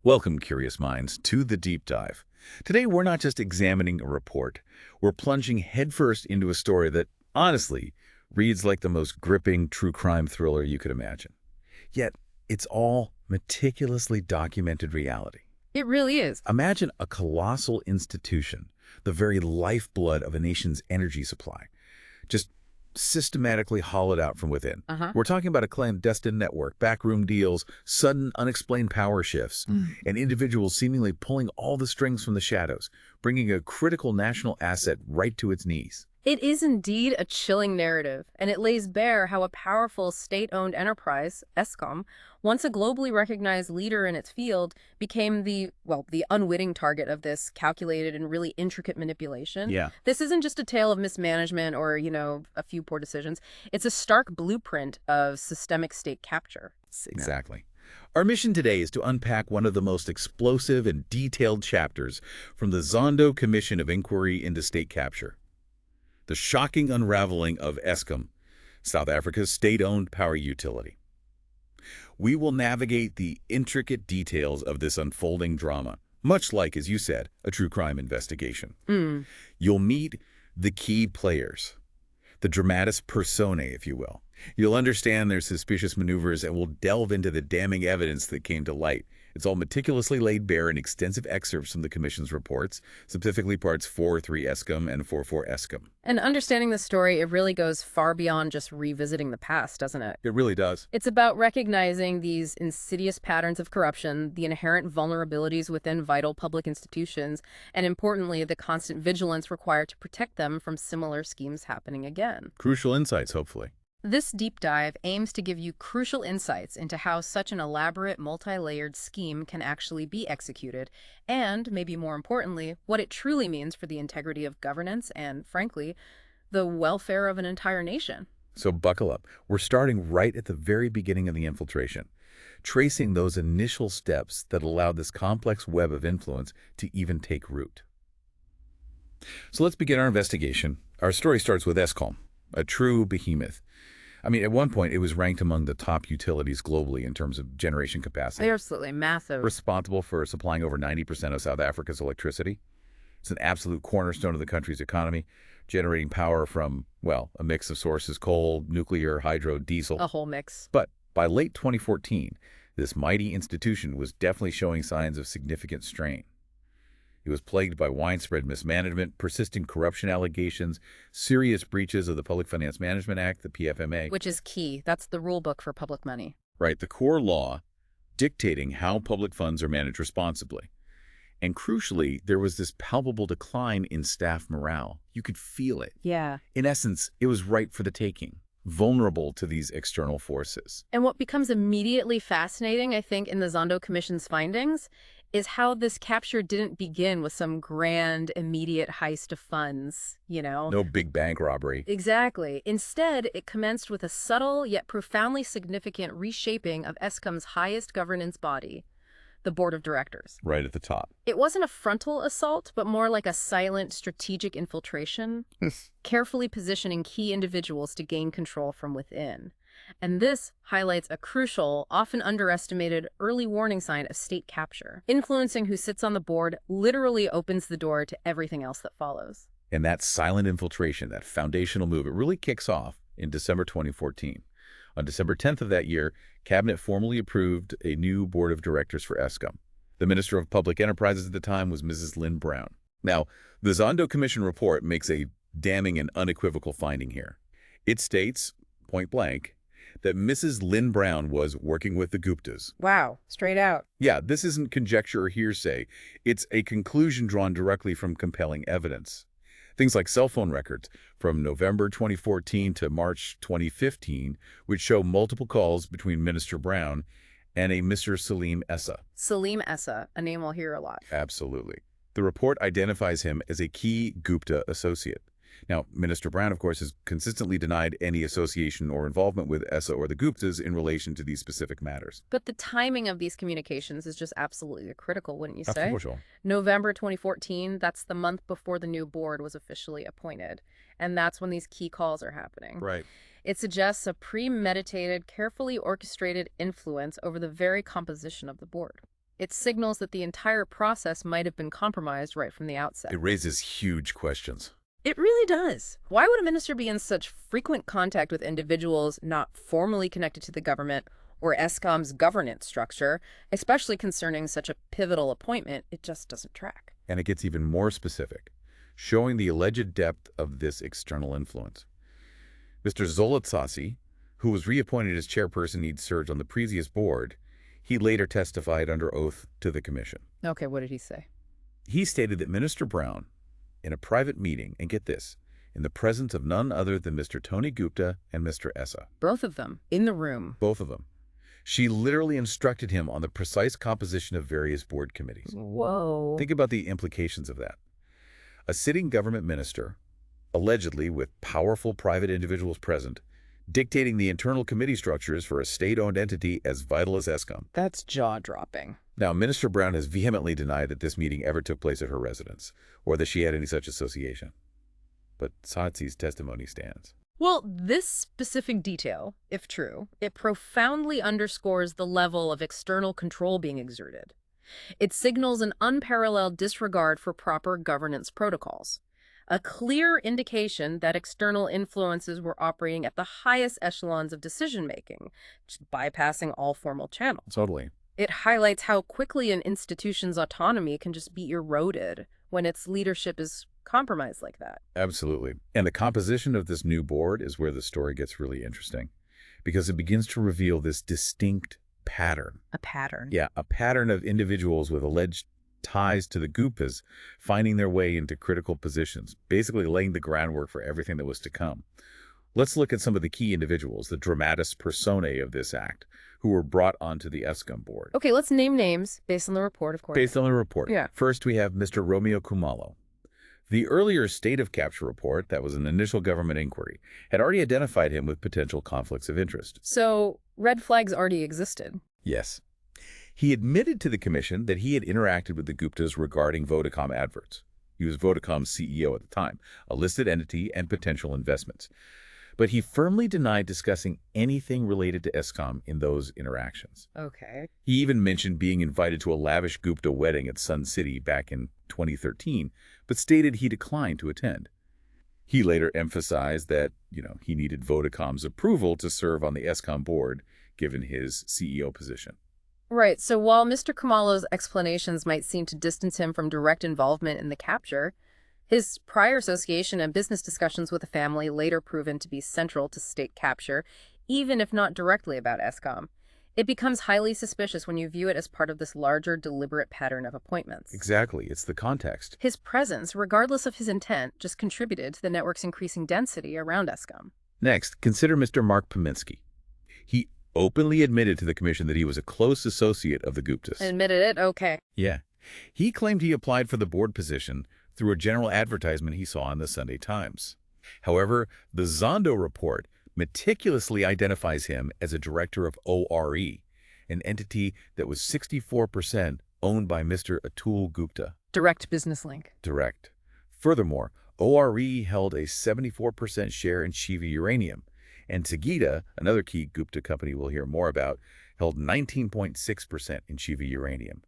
Welcome, curious minds, to the deep dive. Today, we're not just examining a report. We're plunging headfirst into a story that, honestly, reads like the most gripping true crime thriller you could imagine. Yet, it's all meticulously documented reality. It really is. Imagine a colossal institution, the very lifeblood of a nation's energy supply, just systematically hollowed out from within. We're talking about a clandestine network, backroom deals, sudden unexplained power shifts, and individuals seemingly pulling all the strings from the shadows, bringing a critical national asset right to its knees. It is indeed a chilling narrative, and it lays bare how a powerful state-owned enterprise, Eskom, once a globally recognized leader in its field, became the unwitting target of this calculated and really intricate manipulation. Yeah. This isn't just a tale of mismanagement or, a few poor decisions. It's a stark blueprint of systemic state capture. Exactly. Our mission today is to unpack one of the most explosive and detailed chapters from the Zondo Commission of Inquiry into State Capture. The shocking unraveling of Eskom, South Africa's state-owned power utility. We will navigate the intricate details of this unfolding drama, much like, as you said, a true crime investigation. You'll meet the key players, the dramatis personae, if you will. You'll understand their suspicious maneuvers and will delve into the damning evidence that came to light. It's all meticulously laid bare in extensive excerpts from the Commission's reports, specifically parts 4.3 Eskom and 4.4 Eskom. And understanding the story, it really goes far beyond just revisiting the past, doesn't it? It really does. It's about recognizing these insidious patterns of corruption, the inherent vulnerabilities within vital public institutions, and importantly, the constant vigilance required to protect them from similar schemes happening again. Crucial insights, hopefully. This deep dive aims to give you crucial insights into how such an elaborate, multi-layered scheme can actually be executed, and, maybe more importantly, what it truly means for the integrity of governance and, frankly, the welfare of an entire nation. So buckle up. We're starting right at the very beginning of the infiltration, tracing those initial steps that allowed this complex web of influence to even take root. So let's begin our investigation. Our story starts with Eskom, a true behemoth. I mean, at one point, it was ranked among the top utilities globally in terms of generation capacity. They're absolutely massive. Responsible for supplying over 90% of South Africa's electricity. It's an absolute cornerstone of the country's economy, generating power from, well, a mix of sources: coal, nuclear, hydro, diesel. A whole mix. But by late 2014, this mighty institution was definitely showing signs of significant strain. It was plagued by widespread mismanagement, persistent corruption allegations, serious breaches of the Public Finance Management Act, the PFMA. Which is key. That's the rule book for public money. Right, the core law dictating how public funds are managed responsibly. And crucially, there was this palpable decline in staff morale. You could feel it. Yeah. In essence, it was ripe for the taking, vulnerable to these external forces. And what becomes immediately fascinating, I think, in the Zondo Commission's findings is how this capture didn't begin with some grand, immediate heist of funds, No big bank robbery. Exactly. Instead, it commenced with a subtle yet profoundly significant reshaping of Eskom's highest governance body, the board of directors. Right at the top. It wasn't a frontal assault, but more like a silent, strategic infiltration, carefully positioning key individuals to gain control from within. And this highlights a crucial, often underestimated early warning sign of state capture. Influencing who sits on the board literally opens the door to everything else that follows. And that silent infiltration, that foundational move, it really kicks off in December 2014. On December 10th of that year, Cabinet formally approved a new board of directors for Eskom. The Minister of Public Enterprises at the time was Mrs. Lynn Brown. Now, the Zondo Commission report makes a damning and unequivocal finding here. It states, point blank, that Mrs. Lynn Brown was working with the Guptas. Wow, straight out. Yeah, this isn't conjecture or hearsay. It's a conclusion drawn directly from compelling evidence. Things like cell phone records from November 2014 to March 2015, which show multiple calls between Minister Brown and a Mr. Salim Essa. Salim Essa, a name we'll hear a lot. Absolutely. The report identifies him as a key Gupta associate. Now, Minister Brown, of course, has consistently denied any association or involvement with Essa or the Guptas in relation to these specific matters. But the timing of these communications is just absolutely critical, wouldn't you say? Absolutely. November 2014, that's the month before the new board was officially appointed. And that's when these key calls are happening. Right. It suggests a premeditated, carefully orchestrated influence over the very composition of the board. It signals that the entire process might have been compromised right from the outset. It raises huge questions. It really does. Why would a minister be in such frequent contact with individuals not formally connected to the government or Eskom's governance structure, especially concerning such a pivotal appointment? It just doesn't track. And it gets even more specific, showing the alleged depth of this external influence. Mr. Zolotsasi, who was reappointed as chairperson, he'd served on the previous board, he later testified under oath to the commission. Okay, what did he say? He stated that Minister Brown, in a private meeting, and get this, in the presence of none other than Mr. Tony Gupta and Mr. Essa. Both of them, in the room. Both of them. She literally instructed him on the precise composition of various board committees. Whoa. Think about the implications of that. A sitting government minister, allegedly with powerful private individuals present, dictating the internal committee structures for a state-owned entity as vital as Eskom. That's jaw-dropping. Now, Minister Brown has vehemently denied that this meeting ever took place at her residence, or that she had any such association. But Tsatsi's testimony stands. Well, this specific detail, if true, it profoundly underscores the level of external control being exerted. It signals an unparalleled disregard for proper governance protocols, a clear indication that external influences were operating at the highest echelons of decision-making, just bypassing all formal channels. Totally. It highlights how quickly an institution's autonomy can just be eroded when its leadership is compromised like that. Absolutely. And the composition of this new board is where the story gets really interesting, because it begins to reveal this distinct pattern. A pattern. Yeah, a pattern of individuals with alleged ties to the Guptas finding their way into critical positions, basically laying the groundwork for everything that was to come. Let's look at some of the key individuals, the dramatis personae of this act, who were brought onto the Eskom board. Okay, let's name names based on the report, of course. Based on the report. Yeah. First, we have Mr. Romeo Khumalo. The earlier state of capture report, that was an initial government inquiry, had already identified him with potential conflicts of interest. So, red flags already existed. Yes. He admitted to the commission that he had interacted with the Guptas regarding Vodacom adverts. He was Vodacom's CEO at the time, a listed entity and potential investments. But he firmly denied discussing anything related to Eskom in those interactions. Okay. He even mentioned being invited to a lavish Gupta wedding at Sun City back in 2013, but stated he declined to attend. He later emphasized that, he needed Vodacom's approval to serve on the Eskom board, given his CEO position. Right, so while Mr. Khumalo's explanations might seem to distance him from direct involvement in the capture, his prior association and business discussions with the family later proven to be central to state capture, even if not directly about Eskom. It becomes highly suspicious when you view it as part of this larger, deliberate pattern of appointments. Exactly. It's the context. His presence, regardless of his intent, just contributed to the network's increasing density around Eskom. Next, consider Mr. Mark Pominski. He openly admitted to the commission that he was a close associate of the Guptas. Admitted it? Okay. Yeah. He claimed he applied for the board position through a general advertisement he saw in the Sunday Times. However, the Zondo report meticulously identifies him as a director of ORE, an entity that was 64% owned by Mr. Atul Gupta. Direct business link. Direct. Furthermore, ORE held a 74% share in Shiva Uranium, and Sagita, another key Gupta company we'll hear more about, held 19.6% in Shiva Uranium.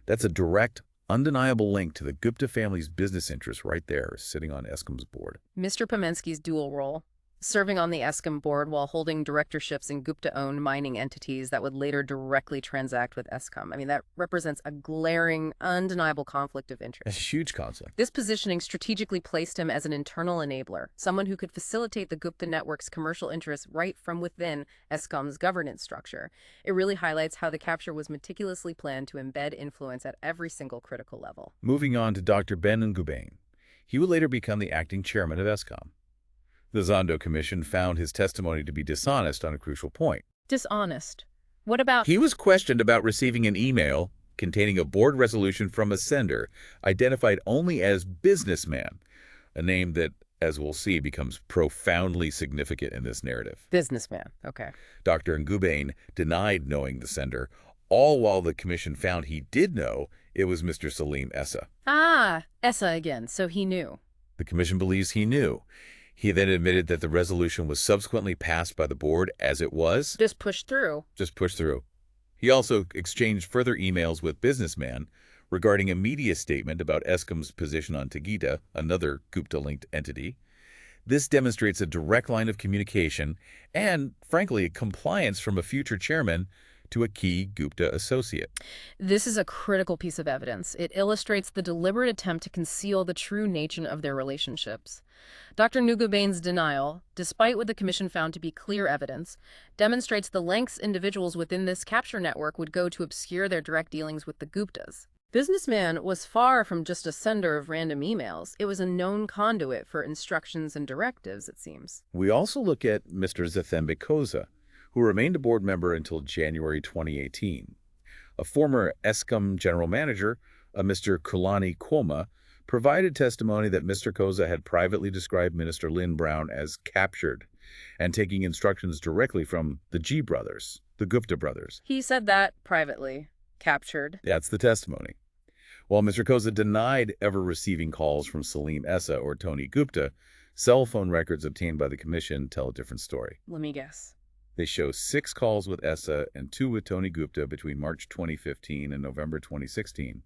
That's a direct, undeniable link to the Gupta family's business interests right there, sitting on Eskom's board. Mr. Pominski's dual role, serving on the Eskom board while holding directorships in Gupta-owned mining entities that would later directly transact with Eskom. I mean, that represents a glaring, undeniable conflict of interest. A huge conflict. This positioning strategically placed him as an internal enabler, someone who could facilitate the Gupta network's commercial interests right from within Eskom's governance structure. It really highlights how the capture was meticulously planned to embed influence at every single critical level. Moving on to Dr. Ben Ngubane. He would later become the acting chairman of Eskom. The Zondo Commission found his testimony to be dishonest on a crucial point. Dishonest? What about... He was questioned about receiving an email containing a board resolution from a sender identified only as businessman, a name that, as we'll see, becomes profoundly significant in this narrative. Businessman, okay. Dr. Ngubane denied knowing the sender, all while the commission found he did know it was Mr. Salim Essa. Ah, Essa again, so he knew. The commission believes he knew. He then admitted that the resolution was subsequently passed by the board as it was. Just pushed through. Just pushed through. He also exchanged further emails with businessmen regarding a media statement about Eskom's position on Tegeta, another Gupta-linked entity. This demonstrates a direct line of communication and, frankly, a compliance from a future chairman to a key Gupta associate. This is a critical piece of evidence. It illustrates the deliberate attempt to conceal the true nature of their relationships. Dr. Ngugabane's denial, despite what the Commission found to be clear evidence, demonstrates the lengths individuals within this capture network would go to obscure their direct dealings with the Guptas. Businessman was far from just a sender of random emails. It was a known conduit for instructions and directives, it seems. We also look at Mr. Zathembe Koza, who remained a board member until January 2018. A former Eskom general manager, Mr. Kulani Kwoma, provided testimony that Mr. Koza had privately described Minister Lynn Brown as captured and taking instructions directly from the G brothers, the Gupta brothers. He said that privately. Captured. That's the testimony. While Mr. Koza denied ever receiving calls from Salim Essa or Tony Gupta, cell phone records obtained by the Commission tell a different story. Let me guess. They show 6 calls with Essa and 2 with Tony Gupta between March 2015 and November 2016.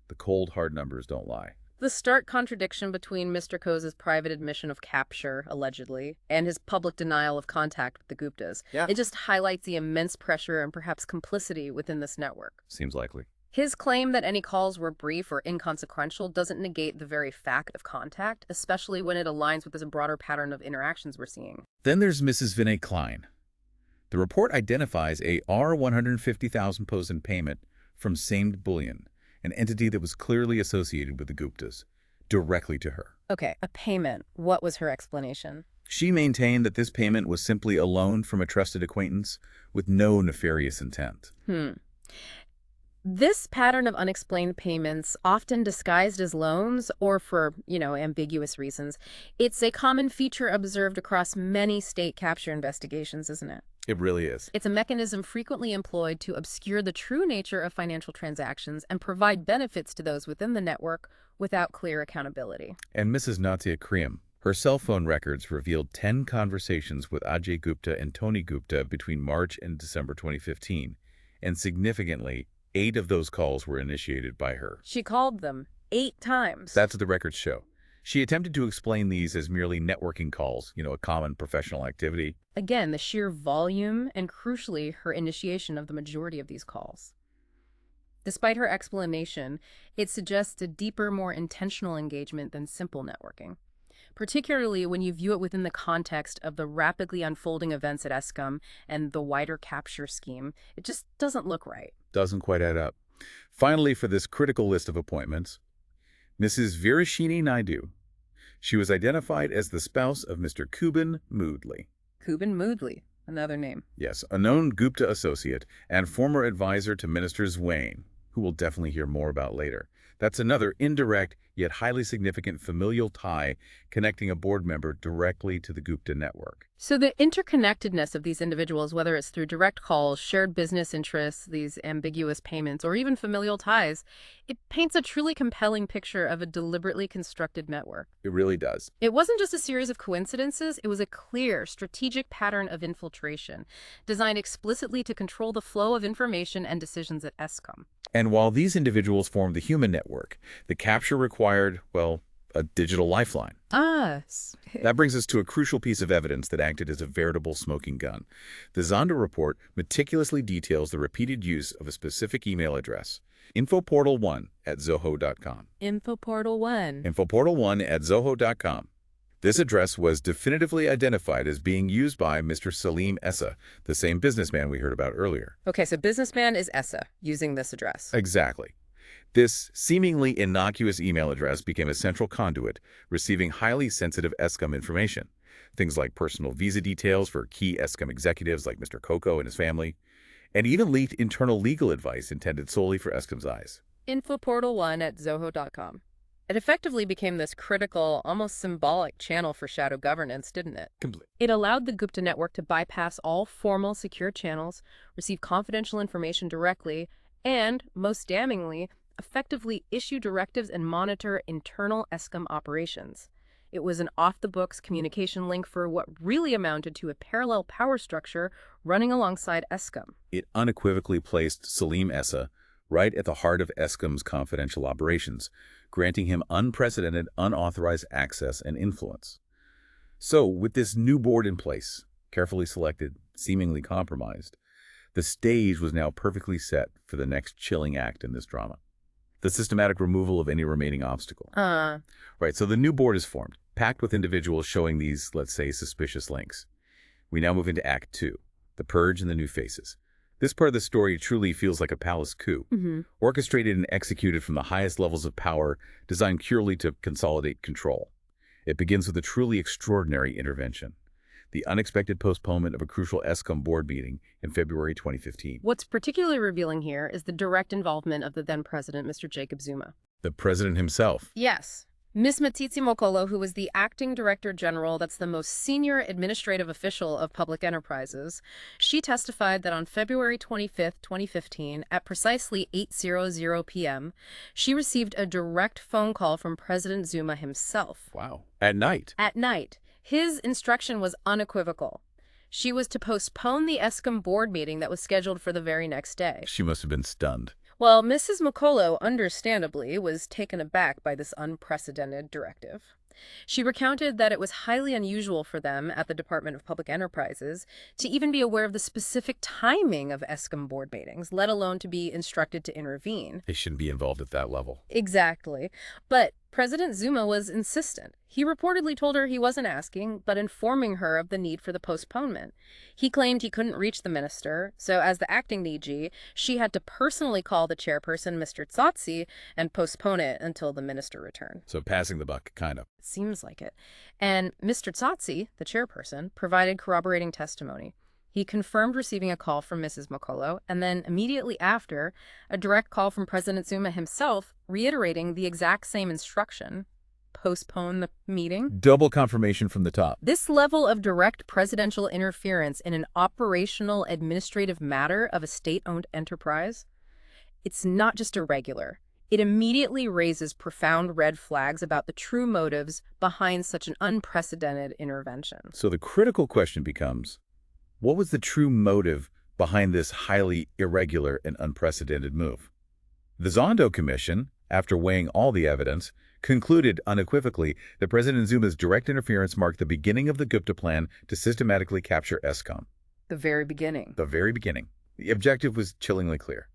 The cold, hard numbers don't lie. The stark contradiction between Mr. Koza's private admission of capture, allegedly, and his public denial of contact with the Guptas. It just highlights the immense pressure and perhaps complicity within this network. Seems likely. His claim that any calls were brief or inconsequential doesn't negate the very fact of contact, especially when it aligns with this broader pattern of interactions we're seeing. Then there's Mrs. Vinay Klein. The report identifies a R150,000 POSIN payment from Samed Bullion, an entity that was clearly associated with the Guptas, directly to her. Okay, a payment. What was her explanation? She maintained that this payment was simply a loan from a trusted acquaintance with no nefarious intent. This pattern of unexplained payments, often disguised as loans or for, ambiguous reasons, it's a common feature observed across many state capture investigations, isn't it? It really is. It's a mechanism frequently employed to obscure the true nature of financial transactions and provide benefits to those within the network without clear accountability. And Mrs. Natia Kriam, her cell phone records revealed 10 conversations with Ajay Gupta and Tony Gupta between March and December 2015, and significantly, 8 of those calls were initiated by her. She called them 8 times. That's what the records show. She attempted to explain these as merely networking calls, a common professional activity. Again, the sheer volume and, crucially, her initiation of the majority of these calls. Despite her explanation, it suggests a deeper, more intentional engagement than simple networking, particularly when you view it within the context of the rapidly unfolding events at Eskom and the wider capture scheme. It just doesn't look right. Doesn't quite add up. Finally, for this critical list of appointments, Mrs. Virashini Naidu. She was identified as the spouse of Mr. Kuben Moodley. Kuben Moodley, another name. Yes, a known Gupta associate and former advisor to Minister Zwane, who we'll definitely hear more about later. That's another indirect yet highly significant familial tie connecting a board member directly to the Gupta network. So the interconnectedness of these individuals, whether it's through direct calls, shared business interests, these ambiguous payments, or even familial ties, it paints a truly compelling picture of a deliberately constructed network. It really does. It wasn't just a series of coincidences, it was a clear, strategic pattern of infiltration, designed explicitly to control the flow of information and decisions at Eskom. And while these individuals formed the human network, the capture required, well, a digital lifeline. That brings us to a crucial piece of evidence that acted as a veritable smoking gun. The Zondo report meticulously details the repeated use of a specific email address, infoportal1@zoho.com. Infoportal1. Infoportal1@zoho.com. This address was definitively identified as being used by Mr. Salim Essa, the same businessman we heard about earlier. Okay, so businessman is Essa, using this address. Exactly. This seemingly innocuous email address became a central conduit, receiving highly sensitive Eskom information. Things like personal visa details for key Eskom executives like Mr. Koko and his family, and even leaked internal legal advice intended solely for Eskom's eyes. Infoportal1@zoho.com. It effectively became this critical, almost symbolic channel for shadow governance, didn't it? Completely. It allowed the Gupta network to bypass all formal, secure channels, receive confidential information directly, and, most damningly, effectively issue directives and monitor internal Eskom operations. It was an off-the-books communication link for what really amounted to a parallel power structure running alongside Eskom. It unequivocally placed Salim Essa right at the heart of Eskom's confidential operations, granting him unprecedented, unauthorized access and influence. So, with this new board in place, carefully selected, seemingly compromised, the stage was now perfectly set for the next chilling act in this drama. The systematic removal of any remaining obstacle. Right, so the new board is formed, packed with individuals showing these, let's say, suspicious links. We now move into Act 2, the purge and the new faces. This part of the story truly feels like a palace coup, orchestrated and executed from the highest levels of power, designed purely to consolidate control. It begins with a truly extraordinary intervention, the unexpected postponement of a crucial Eskom board meeting in February 2015. What's particularly revealing here is the direct involvement of the then-president, Mr. Jacob Zuma. The president himself. Yes. Ms. Matitsi Mokolo, who was the acting director general, that's the most senior administrative official of public enterprises, she testified that on February 25th, 2015, at precisely 8:00 p.m., she received a direct phone call from President Zuma himself. Wow. At night. At night. His instruction was unequivocal. She was to postpone the Eskom board meeting that was scheduled for the very next day. She must have been stunned. Well, Mrs. Mokolo, understandably, was taken aback by this unprecedented directive. She recounted that it was highly unusual for them at the Department of Public Enterprises to even be aware of the specific timing of Eskom board meetings, let alone to be instructed to intervene. They shouldn't be involved at that level. Exactly. But President Zuma was insistent. He reportedly told her he wasn't asking, but informing her of the need for the postponement. He claimed he couldn't reach the minister, so as the acting DG, she had to personally call the chairperson, Mr. Tsotsi, and postpone it until the minister returned. So passing the buck, kind of. It seems like it. And Mr. Tsotsi, the chairperson, provided corroborating testimony. He confirmed receiving a call from Mrs. Mokolo, and then immediately after, a direct call from President Zuma himself, reiterating the exact same instruction: postpone the meeting. Double confirmation from the top. This level of direct presidential interference in an operational administrative matter of a state-owned enterprise, it's not just irregular. It immediately raises profound red flags about the true motives behind such an unprecedented intervention. So the critical question becomes, what was the true motive behind this highly irregular and unprecedented move? The Zondo Commission, after weighing all the evidence, concluded unequivocally that President Zuma's direct interference marked the beginning of the Gupta plan to systematically capture Eskom. The very beginning. The very beginning. The objective was chillingly clear.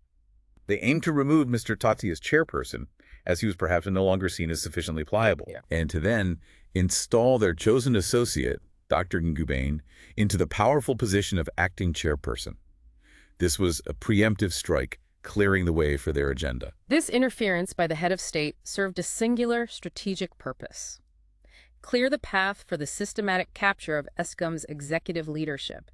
They aimed to remove Mr. Tsotsi as chairperson, as he was perhaps no longer seen as sufficiently pliable, and to then install their chosen associate, Dr. Ngubane, into the powerful position of acting chairperson. This was a preemptive strike, clearing the way for their agenda. This interference by the head of state served a singular strategic purpose: clear the path for the systematic capture of Eskom's executive leadership.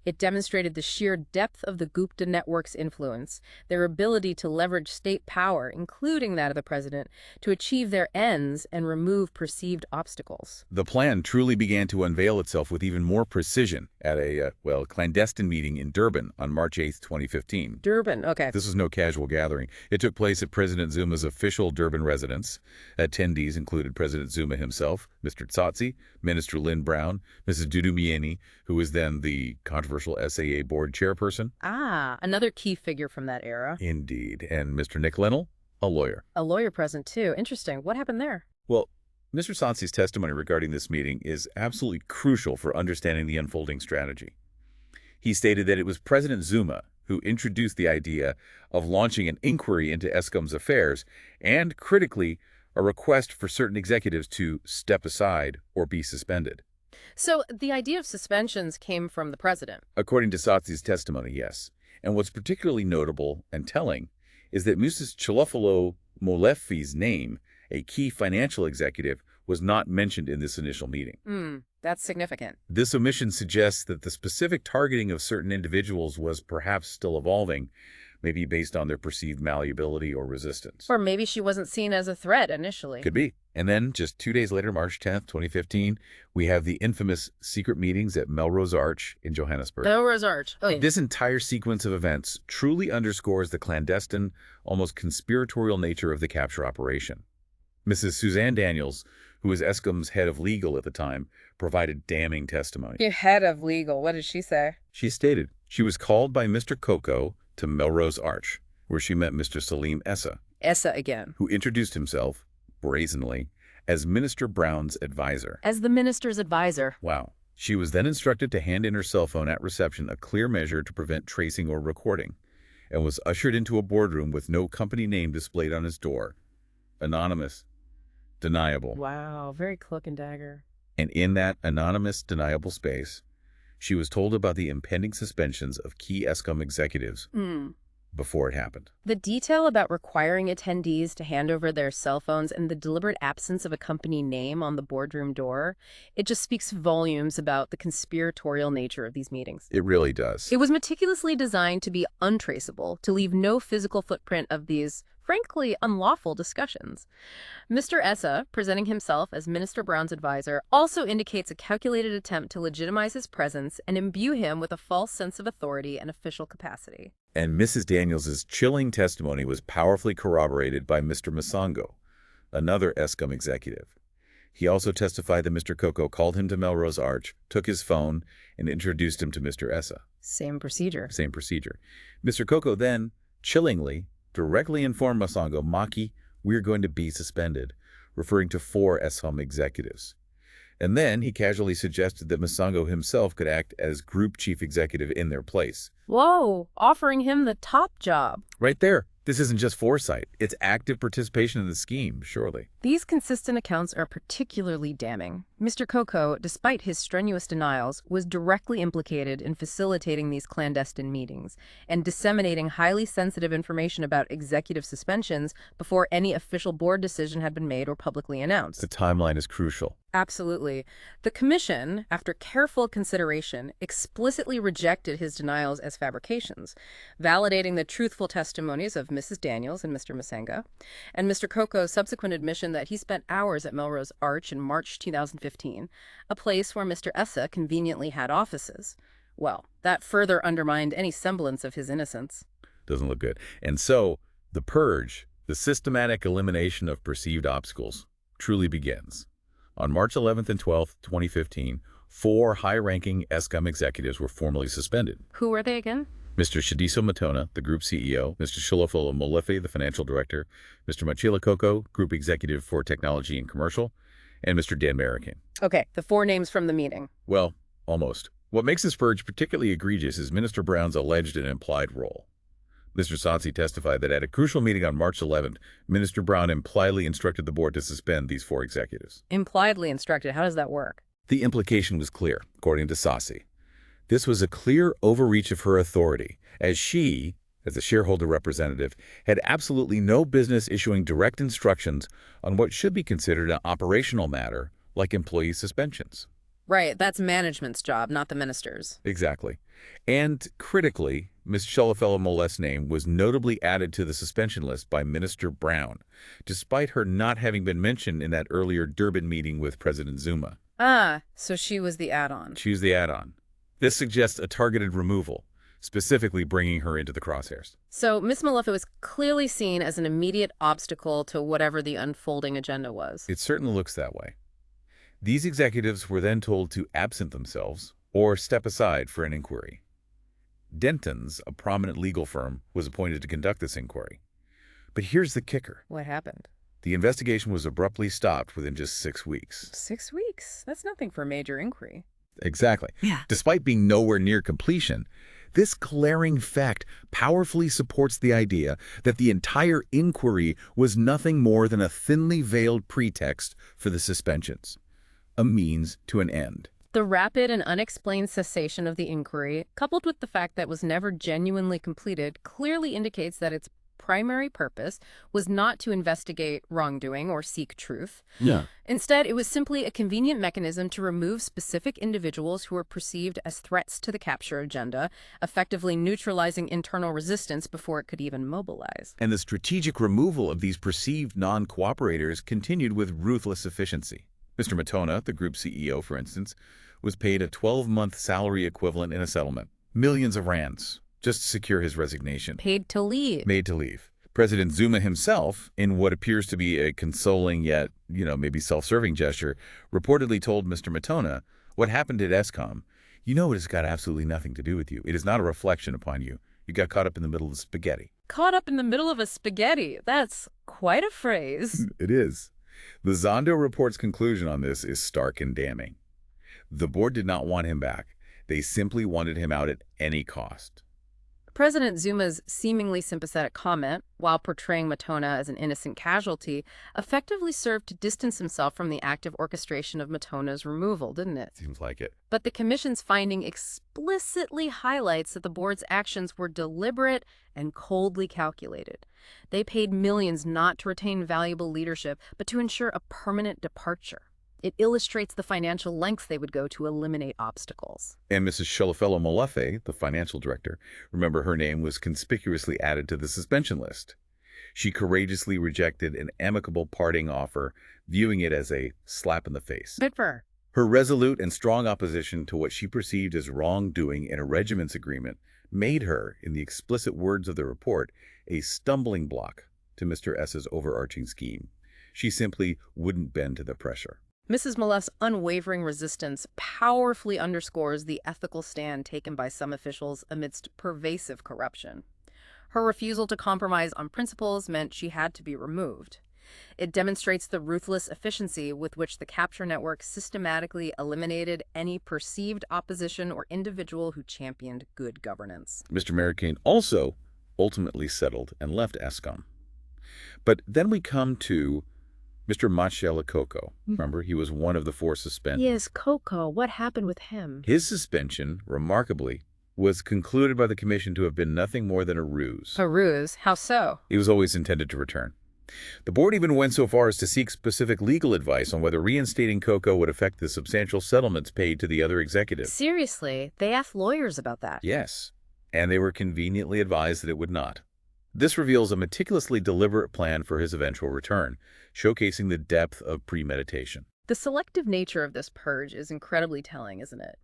It demonstrated the sheer depth of the Gupta network's influence, their ability to leverage state power, including that of the president, to achieve their ends and remove perceived obstacles. The plan truly began to unveil itself with even more precision at a, clandestine meeting in Durban on March 8, 2015. Durban, okay. This was no casual gathering. It took place at President Zuma's official Durban residence. Attendees included President Zuma himself, Mr. Tsotsi, Minister Lynn Brown, Mrs. Dudu Myeni, who was then the controversial SAA board chairperson. Ah, another key figure from that era. Indeed. And Mr. Nick Linnell, a lawyer. A lawyer present, too. Interesting. What happened there? Well, Mr. Tsotsi's testimony regarding this meeting is absolutely crucial for understanding the unfolding strategy. He stated that it was President Zuma who introduced the idea of launching an inquiry into Eskom's affairs and, critically, a request for certain executives to step aside or be suspended. So the idea of suspensions came from the president? According to Tsotsi's testimony, yes. And what's particularly notable and telling is that Mrs. Chilofalo Molefi's name, a key financial executive, was not mentioned in this initial meeting. That's significant. This omission suggests that the specific targeting of certain individuals was perhaps still evolving, maybe based on their perceived malleability or resistance. Or maybe she wasn't seen as a threat initially. Could be. And then, just 2 days later, March 10th, 2015, we have the infamous secret meetings at Melrose Arch in Johannesburg. Melrose Arch. Oh, yeah. This entire sequence of events truly underscores the clandestine, almost conspiratorial nature of the capture operation. Mrs. Suzanne Daniels, who was Eskom's head of legal at the time, provided damning testimony. Your head of legal, what did she say? She stated she was called by Mr. Coco to Melrose Arch, where she met Mr. Salim Essa. Essa again. Who introduced himself, brazenly, as Minister Brown's advisor. As the minister's advisor. Wow. She was then instructed to hand in her cell phone at reception, a clear measure to prevent tracing or recording, and was ushered into a boardroom with no company name displayed on his door. Anonymous. Deniable. Wow, very cloak and dagger. And in that anonymous, deniable space, she was told about the impending suspensions of key Eskom executives before it happened. The detail about requiring attendees to hand over their cell phones and the deliberate absence of a company name on the boardroom door, it just speaks volumes about the conspiratorial nature of these meetings. It really does. It was meticulously designed to be untraceable, to leave no physical footprint of these, frankly, unlawful discussions. Mr. Essa, presenting himself as Minister Brown's advisor, also indicates a calculated attempt to legitimize his presence and imbue him with a false sense of authority and official capacity. And Mrs. Daniels's chilling testimony was powerfully corroborated by Mr. Masango, another Eskom executive. He also testified that Mr. Coco called him to Melrose Arch, took his phone, and introduced him to Mr. Essa. Same procedure. Same procedure. Mr. Coco then, chillingly, directly informed Masango, Maki, we're going to be suspended, referring to 4 Eskom executives. And then he casually suggested that Masango himself could act as group chief executive in their place. Whoa, offering him the top job. Right there. This isn't just foresight. It's active participation in the scheme, surely. These consistent accounts are particularly damning. Mr. Coco, despite his strenuous denials, was directly implicated in facilitating these clandestine meetings and disseminating highly sensitive information about executive suspensions before any official board decision had been made or publicly announced. The timeline is crucial. Absolutely. The commission, after careful consideration, explicitly rejected his denials as fabrications, validating the truthful testimonies of Mrs. Daniels and Mr. Masango, and Mr. Coco's subsequent admission that he spent hours at Melrose Arch in March 2015, a place where Mr. Essa conveniently had offices. Well, that further undermined any semblance of his innocence. Doesn't look good. And so, the purge, the systematic elimination of perceived obstacles, truly begins. On March 11th and 12th, 2015, 4 high-ranking Eskom executives were formally suspended. Who were they again? Mr. Shadiso Matona, the group CEO, Mr. Shilofolo Molefe, the financial director, Mr. Machila Coco, group executive for technology and commercial, and Mr. Dan Marican. Okay, the 4 names from the meeting. Well, almost. What makes this purge particularly egregious is Minister Brown's alleged and implied role. Mr. Satsi testified that at a crucial meeting on March 11th, Minister Brown impliedly instructed the board to suspend these 4 executives. Impliedly instructed. How does that work? The implication was clear, according to Satsi. This was a clear overreach of her authority, as she, as a shareholder representative, had absolutely no business issuing direct instructions on what should be considered an operational matter, like employee suspensions. Right, that's management's job, not the minister's. Exactly. And critically, Ms. Shilofelo Mole's name was notably added to the suspension list by Minister Brown, despite her not having been mentioned in that earlier Durban meeting with President Zuma. Ah, so she was the add-on. She was the add-on. This suggests a targeted removal, specifically bringing her into the crosshairs. So Ms. Molefe was clearly seen as an immediate obstacle to whatever the unfolding agenda was. It certainly looks that way. These executives were then told to absent themselves or step aside for an inquiry. Denton's, a prominent legal firm, was appointed to conduct this inquiry. But here's the kicker. What happened? The investigation was abruptly stopped within just 6 weeks. 6 weeks? That's nothing for a major inquiry. Exactly. Yeah. Despite being nowhere near completion, this glaring fact powerfully supports the idea that the entire inquiry was nothing more than a thinly veiled pretext for the suspensions, a means to an end. The rapid and unexplained cessation of the inquiry, coupled with the fact that it was never genuinely completed, clearly indicates that its primary purpose was not to investigate wrongdoing or seek truth. Yeah. Instead, it was simply a convenient mechanism to remove specific individuals who were perceived as threats to the capture agenda, effectively neutralizing internal resistance before it could even mobilize. And the strategic removal of these perceived non-cooperators continued with ruthless efficiency. Mr. Matona, the group CEO, for instance, was paid a 12-month salary equivalent in a settlement, millions of rands, just to secure his resignation. Paid to leave. Made to leave. President Zuma himself, in what appears to be a consoling yet, maybe self-serving gesture, reportedly told Mr. Matona, "What happened at Eskom, it has got absolutely nothing to do with you. It is not a reflection upon you. You got caught up in the middle of the spaghetti." Caught up in the middle of a spaghetti. That's quite a phrase. It is. The Zondo report's conclusion on this is stark and damning. The board did not want him back. They simply wanted him out at any cost. President Zuma's seemingly sympathetic comment, while portraying Matona as an innocent casualty, effectively served to distance himself from the active orchestration of Matona's removal, didn't it? Seems like it. But the Commission's finding explicitly highlights that the board's actions were deliberate and coldly calculated. They paid millions not to retain valuable leadership, but to ensure a permanent departure. It illustrates the financial lengths they would go to eliminate obstacles. And Mrs. Sholofelo Molefe, the financial director, remember her name was conspicuously added to the suspension list. She courageously rejected an amicable parting offer, viewing it as a slap in the face. Good for her. Her resolute and strong opposition to what she perceived as wrongdoing in a regiment's agreement made her, in the explicit words of the report, a stumbling block to Mr. S's overarching scheme. She simply wouldn't bend to the pressure. Mrs. Molefe's unwavering resistance powerfully underscores the ethical stand taken by some officials amidst pervasive corruption. Her refusal to compromise on principles meant she had to be removed. It demonstrates the ruthless efficiency with which the capture network systematically eliminated any perceived opposition or individual who championed good governance. Mr. Maricane also ultimately settled and left Eskom. But then we come to Mr. Machela Koko. Remember, he was one of the 4 suspended. Yes, Koko. What happened with him? His suspension, remarkably, was concluded by the Commission to have been nothing more than a ruse. A ruse? How so? He was always intended to return. The board even went so far as to seek specific legal advice on whether reinstating Koko would affect the substantial settlements paid to the other executives. Seriously? They asked lawyers about that? Yes, and they were conveniently advised that it would not. This reveals a meticulously deliberate plan for his eventual return, showcasing the depth of premeditation. The selective nature of this purge is incredibly telling, isn't it?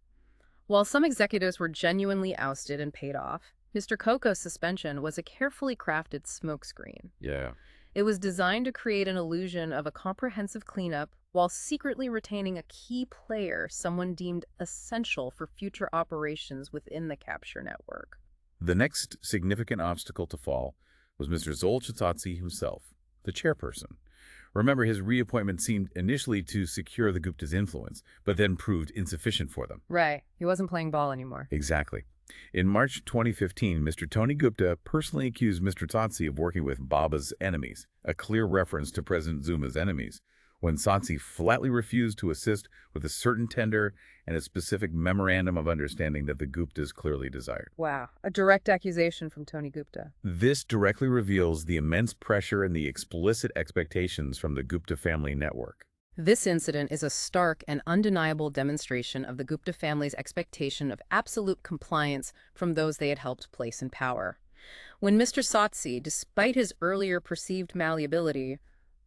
While some executives were genuinely ousted and paid off, Mr. Koko's suspension was a carefully crafted smokescreen. Yeah. It was designed to create an illusion of a comprehensive cleanup while secretly retaining a key player, someone deemed essential for future operations within the capture network. The next significant obstacle to fall was Mr. Zol Chitatsi himself, the chairperson. Remember, his reappointment seemed initially to secure the Gupta's influence, but then proved insufficient for them. Right. He wasn't playing ball anymore. Exactly. In March 2015, Mr. Tony Gupta personally accused Mr. Tsatsi of working with Baba's enemies, a clear reference to President Zuma's enemies, when Tsatsi flatly refused to assist with a certain tender and a specific memorandum of understanding that the Guptas clearly desired. Wow. A direct accusation from Tony Gupta. This directly reveals the immense pressure and the explicit expectations from the Gupta family network. This incident is a stark and undeniable demonstration of the Gupta family's expectation of absolute compliance from those they had helped place in power. When Mr. Tsatsi, despite his earlier perceived malleability,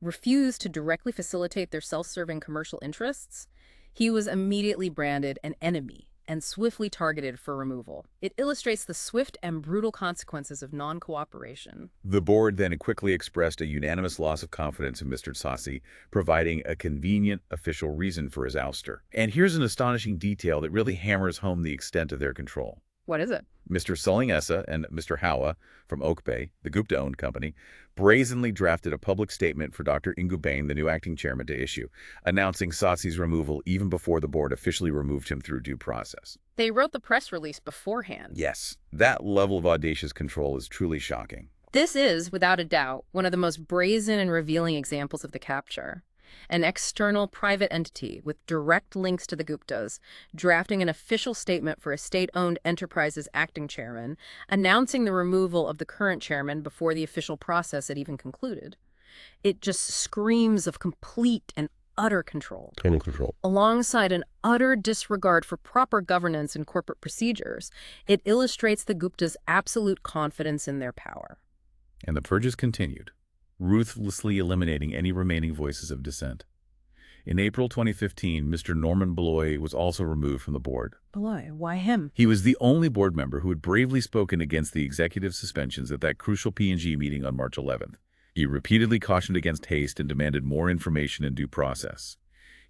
refused to directly facilitate their self-serving commercial interests, he was immediately branded an enemy and swiftly targeted for removal. It illustrates the swift and brutal consequences of non-cooperation. The board then quickly expressed a unanimous loss of confidence in Mr. Tsatsi, providing a convenient official reason for his ouster. And here's an astonishing detail that really hammers home the extent of their control. What is it? Mr. Sulling Essa and Mr. Hawa from Oak Bay, the Gupta-owned company, brazenly drafted a public statement for Dr. Ingubane, the new acting chairman, to issue, announcing Tsatsi's removal even before the board officially removed him through due process. They wrote the press release beforehand. Yes, that level of audacious control is truly shocking. This is, without a doubt, one of the most brazen and revealing examples of the capture. An external private entity with direct links to the Guptas, drafting an official statement for a state-owned enterprise's acting chairman, announcing the removal of the current chairman before the official process had even concluded. It just screams of complete and utter control. Total control. Alongside an utter disregard for proper governance and corporate procedures, it illustrates the Guptas' absolute confidence in their power. And the purges continued, ruthlessly eliminating any remaining voices of dissent. In April 2015, Mr. Norman Beloy was also removed from the board. Beloy, why him? He was the only board member who had bravely spoken against the executive suspensions at that crucial P&G meeting on March 11th. He repeatedly cautioned against haste and demanded more information and due process.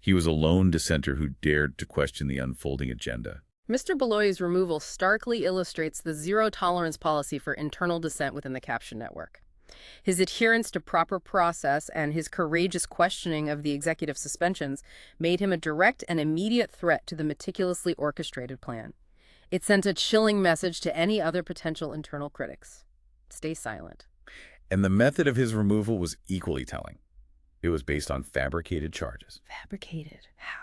He was a lone dissenter who dared to question the unfolding agenda. Mr. Beloy's removal starkly illustrates the zero-tolerance policy for internal dissent within the capture network. His adherence to proper process and his courageous questioning of the executive suspensions made him a direct and immediate threat to the meticulously orchestrated plan. It sent a chilling message to any other potential internal critics. Stay silent. And the method of his removal was equally telling. It was based on fabricated charges. Fabricated? How?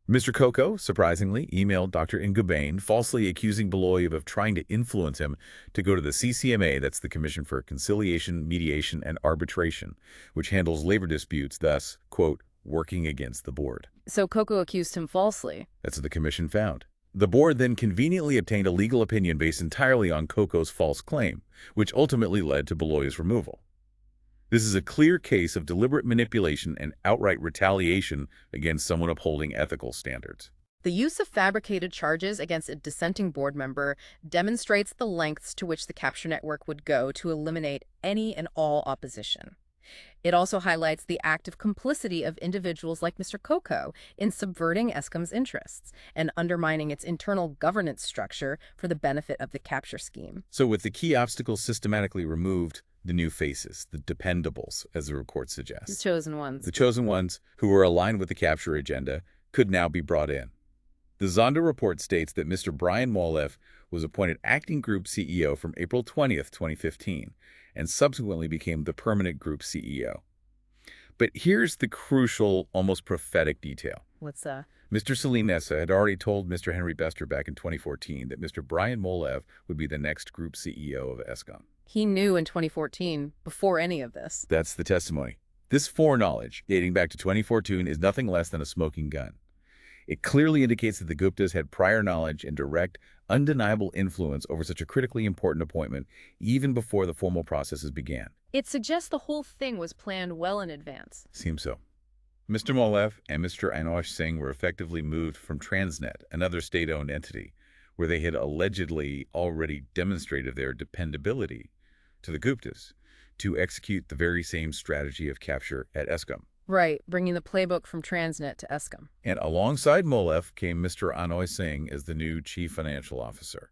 Mr. Coco, surprisingly, emailed Dr. Ngubane, falsely accusing Beloy of trying to influence him to go to the CCMA, that's the Commission for Conciliation, Mediation, and Arbitration, which handles labor disputes, thus, quote, working against the board. So Coco accused him falsely. That's what the commission found. The board then conveniently obtained a legal opinion based entirely on Coco's false claim, which ultimately led to Beloy's removal. This is a clear case of deliberate manipulation and outright retaliation against someone upholding ethical standards. The use of fabricated charges against a dissenting board member demonstrates the lengths to which the capture network would go to eliminate any and all opposition. It also highlights the active complicity of individuals like Mr. Coco in subverting Eskom's interests and undermining its internal governance structure for the benefit of the capture scheme. So with the key obstacles systematically removed, the new faces, the dependables, as the report suggests. The chosen ones. The chosen ones, who were aligned with the capture agenda, could now be brought in. The Zondo report states that Mr. Brian Moleff was appointed acting group CEO from April 20th, 2015, and subsequently became the permanent group CEO. But here's the crucial, almost prophetic detail. What's that? Mr. Salim Nessa had already told Mr. Henry Bester back in 2014 that Mr. Brian Moleff would be the next group CEO of Eskom. He knew in 2014, before any of this. That's the testimony. This foreknowledge, dating back to 2014, is nothing less than a smoking gun. It clearly indicates that the Guptas had prior knowledge and direct, undeniable influence over such a critically important appointment, even before the formal processes began. It suggests the whole thing was planned well in advance. Seems so. Mr. Moleff and Mr. Anosh Singh were effectively moved from Transnet, another state-owned entity, where they had allegedly already demonstrated their dependability, to the Guptas, to execute the very same strategy of capture at Eskom. Right, bringing the playbook from Transnet to Eskom. And alongside Moleff came Mr. Anoy Singh as the new chief financial officer.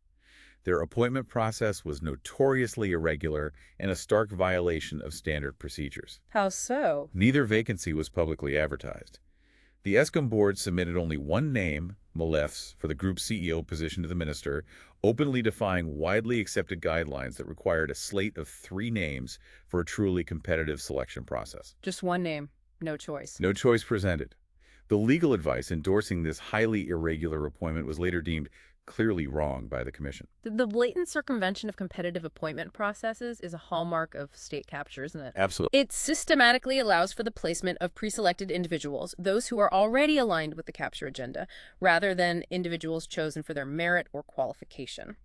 Their appointment process was notoriously irregular and a stark violation of standard procedures. How so? Neither vacancy was publicly advertised. The Eskom board submitted only one name, Moleff's, for the group CEO position to the minister, openly defying widely accepted guidelines that required a slate of 3 names for a truly competitive selection process. Just one name, no choice. No choice presented. The legal advice endorsing this highly irregular appointment was later deemed clearly wrong by the commission. The blatant circumvention of competitive appointment processes is a hallmark of state capture, isn't it? Absolutely. It systematically allows for the placement of pre-selected individuals, those who are already aligned with the capture agenda, rather than individuals chosen for their merit or qualification.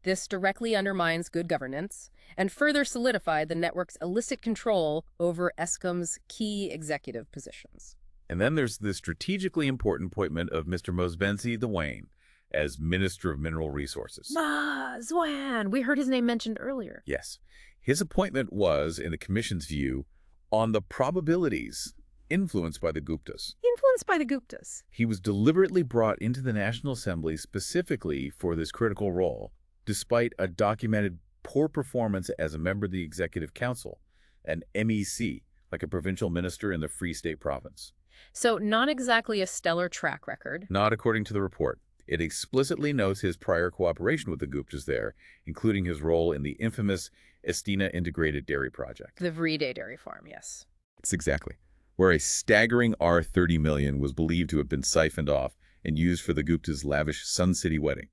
This directly undermines good governance and further solidified the network's illicit control over Eskom's key executive positions. And then there's the strategically important appointment of Mr. Mosbensi Dwayne as Minister of Mineral Resources. Zwan! We heard his name mentioned earlier. Yes. His appointment was, in the Commission's view, on the probabilities influenced by the Guptas. Influenced by the Guptas. He was deliberately brought into the National Assembly specifically for this critical role, despite a documented poor performance as a member of the Executive Council, an MEC, like a provincial minister in the Free State province. So not exactly a stellar track record. Not according to the report. It explicitly notes his prior cooperation with the Guptas there, including his role in the infamous Estina Integrated Dairy Project. The Vrede Dairy Farm, yes. It's exactly. Where a staggering R30 million was believed to have been siphoned off and used for the Guptas' lavish Sun City wedding.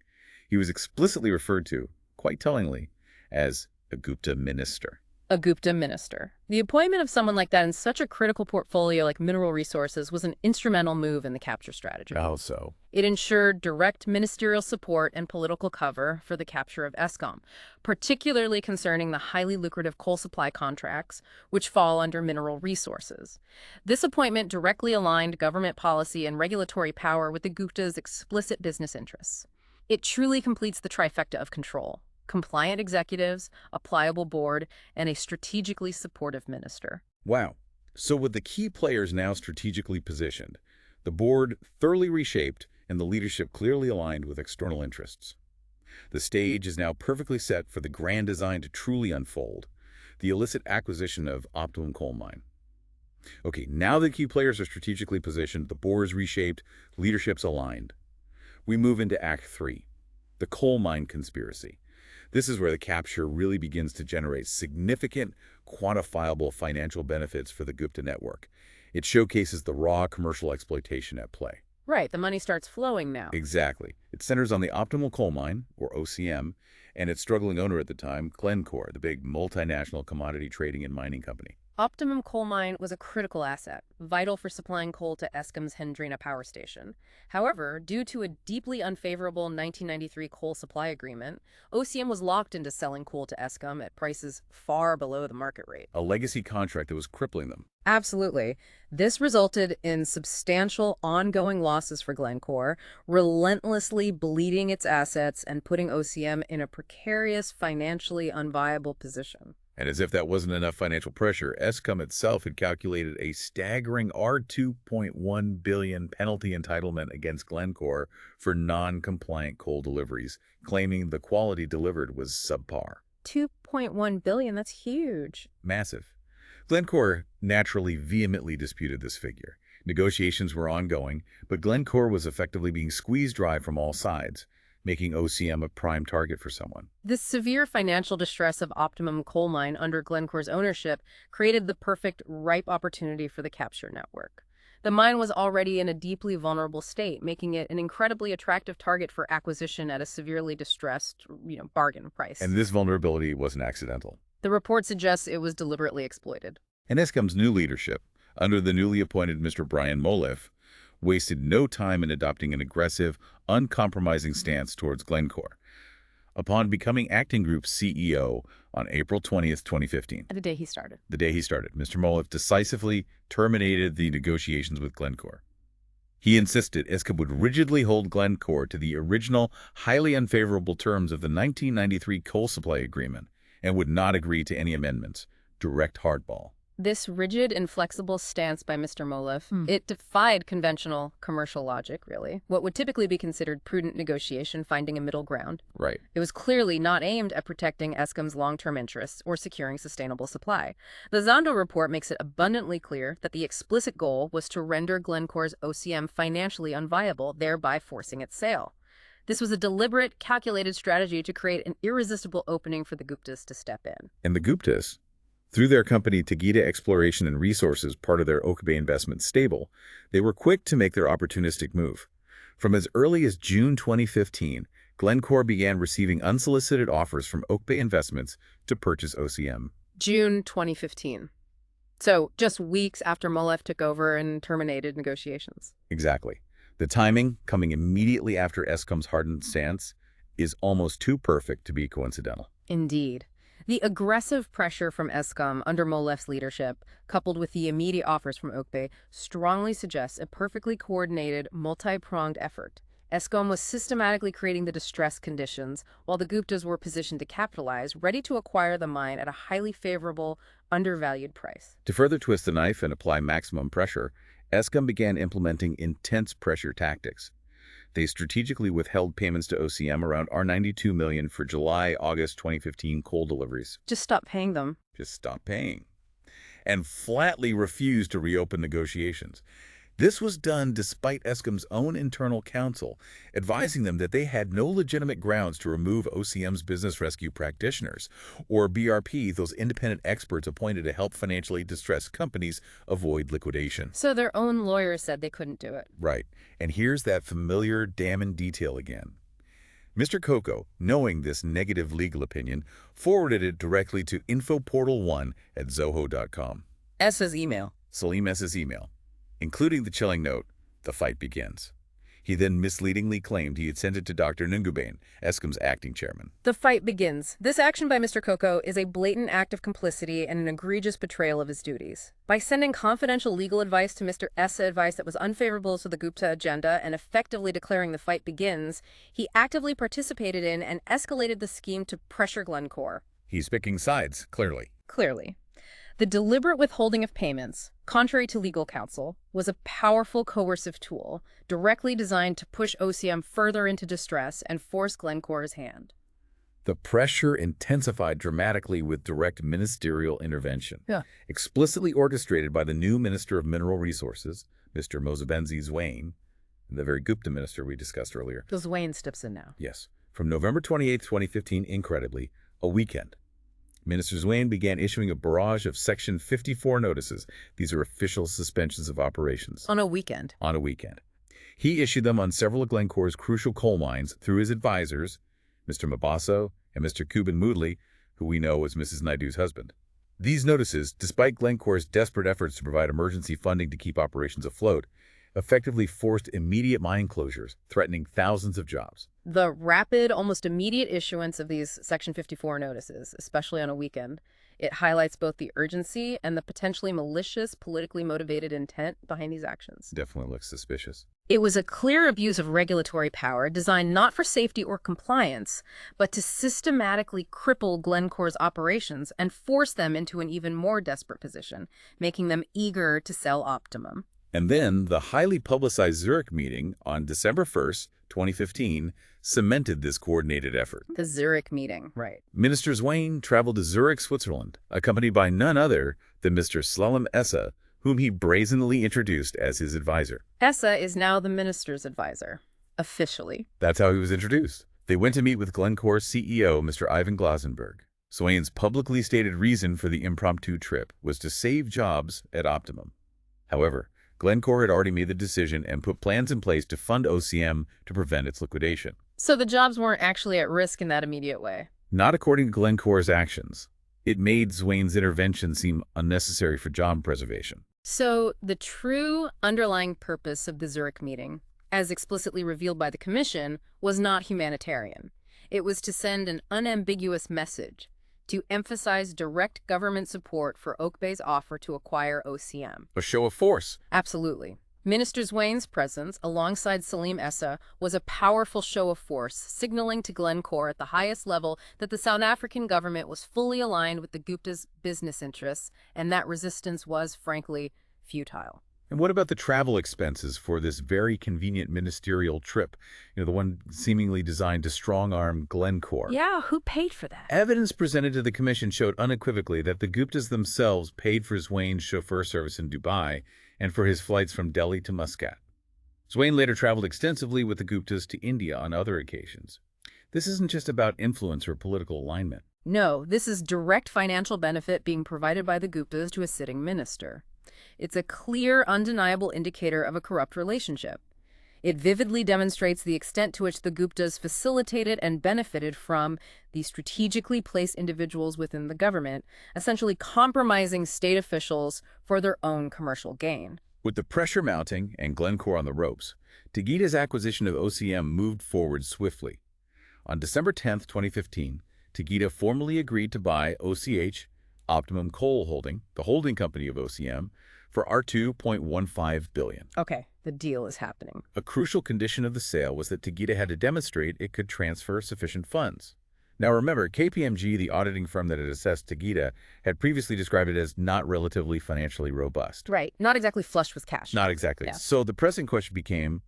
He was explicitly referred to, quite tellingly, as a Gupta minister. A Gupta minister. The appointment of someone like that in such a critical portfolio like mineral resources was an instrumental move in the capture strategy. How so? It ensured direct ministerial support and political cover for the capture of Eskom, particularly concerning the highly lucrative coal supply contracts, which fall under mineral resources. This appointment directly aligned government policy and regulatory power with the Gupta's explicit business interests. It truly completes the trifecta of control: compliant executives, a pliable board, and a strategically supportive minister. Wow. So with the key players now strategically positioned, the board thoroughly reshaped, and the leadership clearly aligned with external interests, the stage is now perfectly set for the grand design to truly unfold: the illicit acquisition of Optimum Coal Mine. Okay, now the key players are strategically positioned, the board is reshaped, leadership's aligned. We move into Act 3, the coal mine conspiracy. This is where the capture really begins to generate significant, quantifiable financial benefits for the Gupta network. It showcases the raw commercial exploitation at play. Right, the money starts flowing now. Exactly. It centers on the Optimal Coal Mine, or OCM, and its struggling owner at the time, Glencore, the big multinational commodity trading and mining company. Optimum Coal Mine was a critical asset, vital for supplying coal to Eskom's Hendrina power station. However, due to a deeply unfavorable 1993 coal supply agreement, OCM was locked into selling coal to Eskom at prices far below the market rate. A legacy contract that was crippling them. Absolutely. This resulted in substantial ongoing losses for Glencore, relentlessly bleeding its assets and putting OCM in a precarious, financially unviable position. And as if that wasn't enough financial pressure, Eskom itself had calculated a staggering R2.1 billion penalty entitlement against Glencore for non-compliant coal deliveries, claiming the quality delivered was subpar. 2.1 billion, that's huge. Massive. Glencore naturally vehemently disputed this figure. Negotiations were ongoing, but Glencore was effectively being squeezed dry from all sides, making OCM a prime target for someone. This severe financial distress of Optimum Coal Mine under Glencore's ownership created the perfect, ripe opportunity for the capture network. The mine was already in a deeply vulnerable state, making it an incredibly attractive target for acquisition at a severely distressed, bargain price. And this vulnerability wasn't accidental. The report suggests it was deliberately exploited. And Eskom's new leadership, under the newly appointed Mr. Brian Moleff, wasted no time in adopting an aggressive, uncompromising stance towards Glencore. Upon becoming acting group CEO on April 20th, 2015, The day he started, Mr. Moleff decisively terminated the negotiations with Glencore. He insisted Eskom would rigidly hold Glencore to the original, highly unfavorable terms of the 1993 coal supply agreement and would not agree to any amendments. Direct hardball. This rigid, inflexible stance by Mr. Moleff, it defied conventional commercial logic, really. What would typically be considered prudent negotiation, finding a middle ground. Right. It was clearly not aimed at protecting Eskom's long-term interests or securing sustainable supply. The Zondo report makes it abundantly clear that the explicit goal was to render Glencore's OCM financially unviable, thereby forcing its sale. This was a deliberate, calculated strategy to create an irresistible opening for the Guptas to step in. And the Guptas, through their company Tegeta Exploration and Resources, part of their Okabe investment stable, they were quick to make their opportunistic move. From as early as June 2015, Glencore began receiving unsolicited offers from Okabe Investments to purchase OCM. June 2015. So just weeks after Moleff took over and terminated negotiations. Exactly. The timing, coming immediately after Eskom's hardened stance, is almost too perfect to be coincidental. Indeed. The aggressive pressure from Eskom under Moleff's leadership, coupled with the immediate offers from Okabe, strongly suggests a perfectly coordinated, multi-pronged effort. Eskom was systematically creating the distress conditions, while the Guptas were positioned to capitalize, ready to acquire the mine at a highly favorable, undervalued price. To further twist the knife and apply maximum pressure, Eskom began implementing intense pressure tactics. They strategically withheld payments to OCM around R92 million for July-August 2015 coal deliveries. Just stop paying them. Just stop paying. And flatly refused to reopen negotiations. This was done despite Eskom's own internal counsel, advising them that they had no legitimate grounds to remove OCM's business rescue practitioners, or BRP, those independent experts appointed to help financially distressed companies avoid liquidation. So their own lawyers said they couldn't do it. Right. And here's that familiar damning detail again. Mr. Coco, knowing this negative legal opinion, forwarded it directly to infoportal1@zoho.com. S's email. Salim S.'s email, including the chilling note, "The fight begins." He then misleadingly claimed he had sent it to Dr. Nungubane, Eskom's acting chairman. The fight begins. This action by Mr. Coco is a blatant act of complicity and an egregious betrayal of his duties. By sending confidential legal advice to Mr. Essa, advice that was unfavorable to the Gupta agenda, and effectively declaring the fight begins, he actively participated in and escalated the scheme to pressure Glencore. He's picking sides, clearly. Clearly. The deliberate withholding of payments, contrary to legal counsel, was a powerful coercive tool directly designed to push OCM further into distress and force Glencore's hand. The pressure intensified dramatically with direct ministerial intervention, explicitly orchestrated by the new Minister of Mineral Resources, Mr. Mosebenzi Zwane, the very Gupta minister we discussed earlier. So Zwane steps in now. Yes. From November 28, 2015, incredibly, a weekend, Minister Zwane began issuing a barrage of Section 54 notices. These are official suspensions of operations. On a weekend. On a weekend. He issued them on several of Glencore's crucial coal mines through his advisors, Mr. Mabaso and Mr. Kuban Moodley, who we know was Mrs. Naidu's husband. These notices, despite Glencore's desperate efforts to provide emergency funding to keep operations afloat, effectively forced immediate mine closures, threatening thousands of jobs. The rapid, almost immediate issuance of these Section 54 notices, especially on a weekend, it highlights both the urgency and the potentially malicious, politically motivated intent behind these actions. Definitely looks suspicious. It was a clear abuse of regulatory power designed not for safety or compliance, but to systematically cripple Glencore's operations and force them into an even more desperate position, making them eager to sell optimum. And then the highly publicized Zurich meeting on December 1st, 2015, cemented this coordinated effort. The Zurich meeting, right. Minister Zwane traveled to Zurich, Switzerland, accompanied by none other than Mr. Slalom Essa, whom he brazenly introduced as his advisor. Essa is now the minister's advisor, officially. That's how he was introduced. They went to meet with Glencore's CEO, Mr. Ivan Glasenberg. Zwane's publicly stated reason for the impromptu trip was to save jobs at Optimum. However, Glencore had already made the decision and put plans in place to fund OCM to prevent its liquidation. So the jobs weren't actually at risk in that immediate way? Not according to Glencore's actions. It made Zwane's intervention seem unnecessary for job preservation. So the true underlying purpose of the Zurich meeting, as explicitly revealed by the Commission, was not humanitarian. It was to send an unambiguous message, to emphasize direct government support for Oak Bay's offer to acquire OCM. A show of force. Absolutely. Minister Zwane's presence, alongside Salim Essa, was a powerful show of force, signaling to Glencore at the highest level that the South African government was fully aligned with the Gupta's business interests, and that resistance was, frankly, futile. And what about the travel expenses for this very convenient ministerial trip? The one seemingly designed to strong-arm Glencore. Yeah, who paid for that? Evidence presented to the Commission showed unequivocally that the Guptas themselves paid for Zwane's chauffeur service in Dubai and for his flights from Delhi to Muscat. Zwane later traveled extensively with the Guptas to India on other occasions. This isn't just about influence or political alignment. No, this is direct financial benefit being provided by the Guptas to a sitting minister. It's a clear, undeniable indicator of a corrupt relationship. It vividly demonstrates the extent to which the Guptas facilitated and benefited from the strategically placed individuals within the government, essentially compromising state officials for their own commercial gain. With the pressure mounting and Glencore on the ropes, Tegita's acquisition of OCM moved forward swiftly. On December 10, 2015, Tegita formally agreed to buy OCH, Optimum Coal Holding, the holding company of OCM, for R$2.15 billion. Okay, the deal is happening. A crucial condition of the sale was that Tegita had to demonstrate it could transfer sufficient funds. Now remember, KPMG, the auditing firm that had assessed Tegita, had previously described it as not relatively financially robust. Right, not exactly flush with cash. Not exactly. Yeah. So the pressing question became,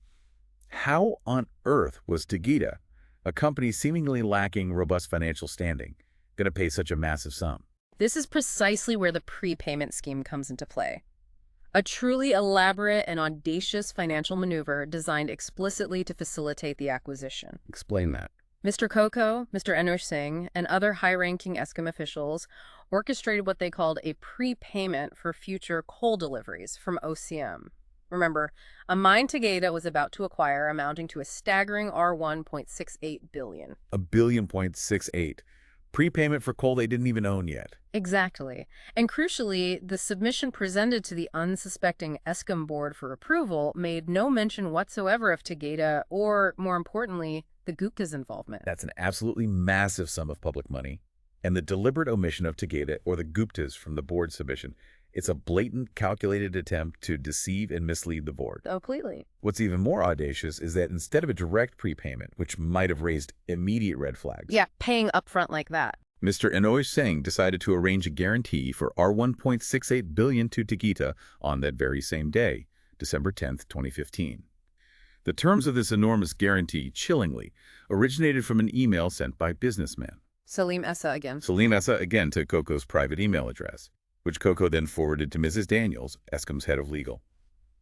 how on earth was Tegita, a company seemingly lacking robust financial standing, going to pay such a massive sum? This is precisely where the prepayment scheme comes into play. A truly elaborate and audacious financial maneuver designed explicitly to facilitate the acquisition. Explain that. Mr. Coco, Mr. Anush Singh, and other high-ranking Eskom officials orchestrated what they called a prepayment for future coal deliveries from OCM. Remember, a mine Tegeta was about to acquire amounting to a staggering R1.68 billion. $1.68 billion. Prepayment for coal they didn't even own yet. Exactly. And crucially, the submission presented to the unsuspecting Eskom board for approval made no mention whatsoever of Tegeta or, more importantly, the Guptas' involvement. That's an absolutely massive sum of public money. And the deliberate omission of Tegeta or the Guptas from the board submission, it's a blatant, calculated attempt to deceive and mislead the board. Completely. What's even more audacious is that instead of a direct prepayment, which might have raised immediate red flags, Yeah, paying upfront like that. Mr. Inoy Singh decided to arrange a guarantee for R1.68 billion to Tegeta on that very same day, December 10, 2015. The terms of this enormous guarantee, chillingly, originated from an email sent by businessman Salim Essa again. Salim Essa again to Coco's private email address, which Coco then forwarded to Mrs. Daniels, Eskom's head of legal.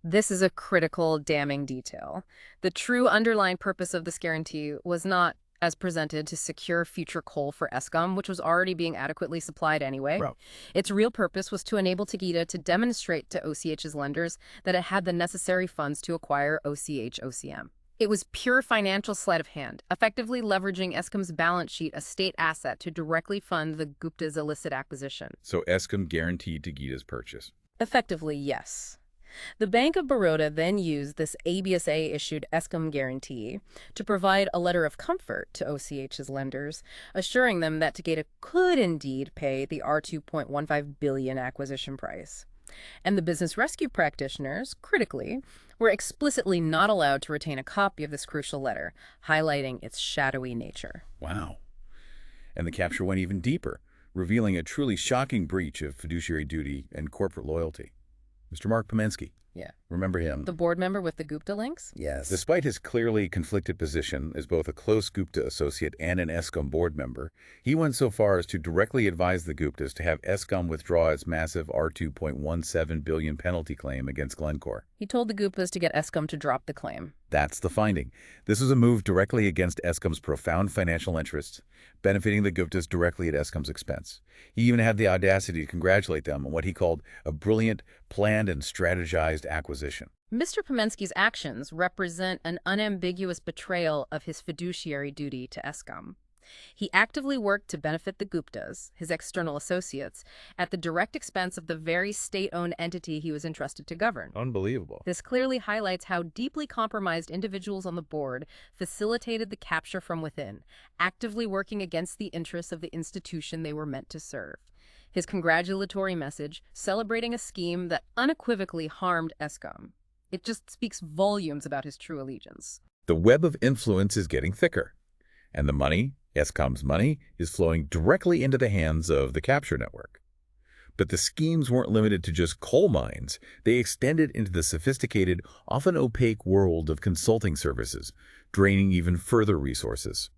This is a critical, damning detail. The true underlying purpose of this guarantee was not, as presented, to secure future coal for Eskom, which was already being adequately supplied anyway. Right. Its real purpose was to enable Tegeta to demonstrate to OCH's lenders that it had the necessary funds to acquire OCH-OCM. It was pure financial sleight of hand, effectively leveraging Eskom's balance sheet, a state asset, to directly fund the Gupta's illicit acquisition. So Eskom guaranteed Tegeta's purchase. Effectively, yes. The Bank of Baroda then used this ABSA-issued Eskom guarantee to provide a letter of comfort to OCH's lenders, assuring them that Tegeta could indeed pay the R2.15 billion acquisition price. And the business rescue practitioners, critically, were explicitly not allowed to retain a copy of this crucial letter, highlighting its shadowy nature. Wow. And the capture went even deeper, revealing a truly shocking breach of fiduciary duty and corporate loyalty. Mr. Mark Pomensky. Yeah. Remember him? The board member with the Gupta links? Yes. Despite his clearly conflicted position as both a close Gupta associate and an Eskom board member, he went so far as to directly advise the Guptas to have Eskom withdraw its massive R2.17 billion penalty claim against Glencore. He told the Guptas to get Eskom to drop the claim. That's the finding. This was a move directly against Eskom's profound financial interests, benefiting the Guptas directly at Eskom's expense. He even had the audacity to congratulate them on what he called a brilliant, planned, and strategized acquisition. Mr. Pomensky's actions represent an unambiguous betrayal of his fiduciary duty to Eskom. He actively worked to benefit the Guptas, his external associates, at the direct expense of the very state-owned entity he was entrusted to govern. Unbelievable. This clearly highlights how deeply compromised individuals on the board facilitated the capture from within, actively working against the interests of the institution they were meant to serve. His congratulatory message, celebrating a scheme that unequivocally harmed Eskom. It just speaks volumes about his true allegiance. The web of influence is getting thicker, and the money, Eskom's money, is flowing directly into the hands of the capture network. But the schemes weren't limited to just coal mines. They extended into the sophisticated, often opaque world of consulting services, draining even further resources.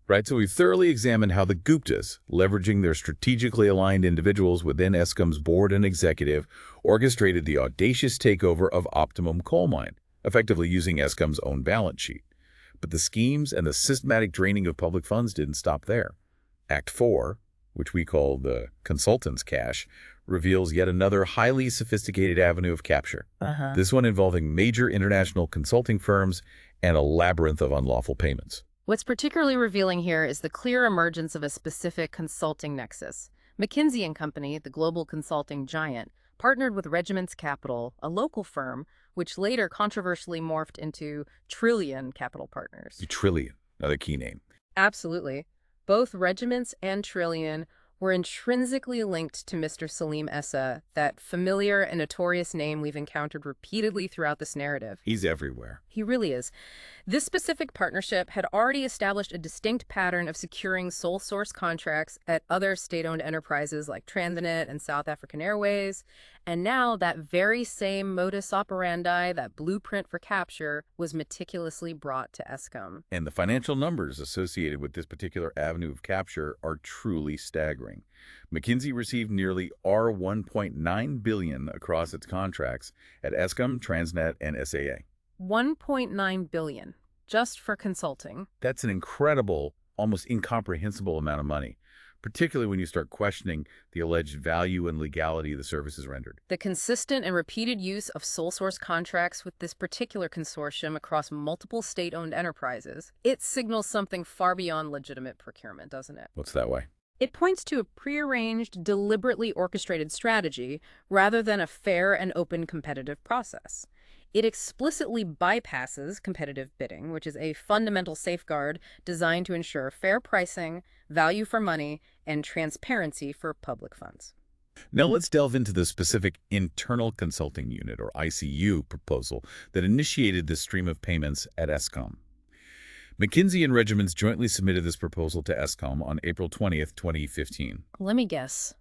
Right, so we've thoroughly examined how the Guptas, leveraging their strategically aligned individuals within Eskom's board and executive, orchestrated the audacious takeover of Optimum Coal Mine, effectively using Eskom's own balance sheet. But the schemes and the systematic draining of public funds didn't stop there. Act 4, which we call the consultant's cash, reveals yet another highly sophisticated avenue of capture. This one involving major international consulting firms and a labyrinth of unlawful payments. What's particularly revealing here is the clear emergence of a specific consulting nexus. McKinsey & Company, the global consulting giant, partnered with Regiments Capital, a local firm, which later controversially morphed into Trillion Capital Partners. Trillion, another key name. Absolutely. Both Regiments and Trillion were intrinsically linked to Mr. Salim Essa, that familiar and notorious name we've encountered repeatedly throughout this narrative. He's everywhere. He really is. This specific partnership had already established a distinct pattern of securing sole source contracts at other state-owned enterprises like Transnet and South African Airways, and now that very same modus operandi, that blueprint for capture, was meticulously brought to Eskom. And the financial numbers associated with this particular avenue of capture are truly staggering. McKinsey received nearly R1.9 billion across its contracts at Eskom, Transnet, and SAA. 1.9 billion, just for consulting. That's an incredible, almost incomprehensible amount of money. particularly when you start questioning the alleged value and legality of the services rendered. The consistent and repeated use of sole source contracts with this particular consortium across multiple state-owned enterprises, it signals something far beyond legitimate procurement, doesn't it? What's that way? It points to a prearranged, deliberately orchestrated strategy rather than a fair and open competitive process. It explicitly bypasses competitive bidding, which is a fundamental safeguard designed to ensure fair pricing, value for money, and transparency for public funds. Now let's delve into the specific Internal Consulting Unit, or ICU, proposal that initiated this stream of payments at Eskom. McKinsey and Regiments jointly submitted this proposal to Eskom on April 20th, 2015. Let me guess.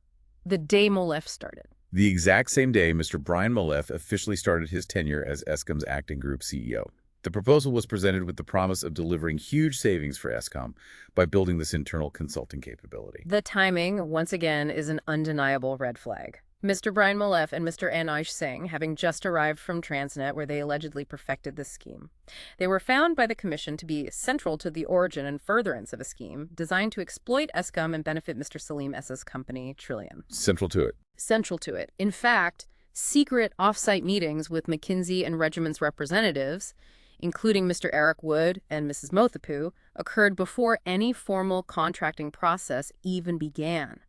The day Molefe started. The exact same day Mr. Brian Molefe officially started his tenure as Eskom's acting group CEO. The proposal was presented with the promise of delivering huge savings for Eskom by building this internal consulting capability. The timing, once again, is an undeniable red flag. Mr. Brian Molefe and Mr. Anoj Singh having just arrived from Transnet where they allegedly perfected this scheme. They were found by the Commission to be central to the origin and furtherance of a scheme designed to exploit Eskom and benefit Mr. Salim S's company, Trillion. Central to it. Central to it. In fact, secret off-site meetings with McKinsey and Regiment's representatives, including Mr. Eric Wood and Mrs. Mothapu, occurred before any formal contracting process even began.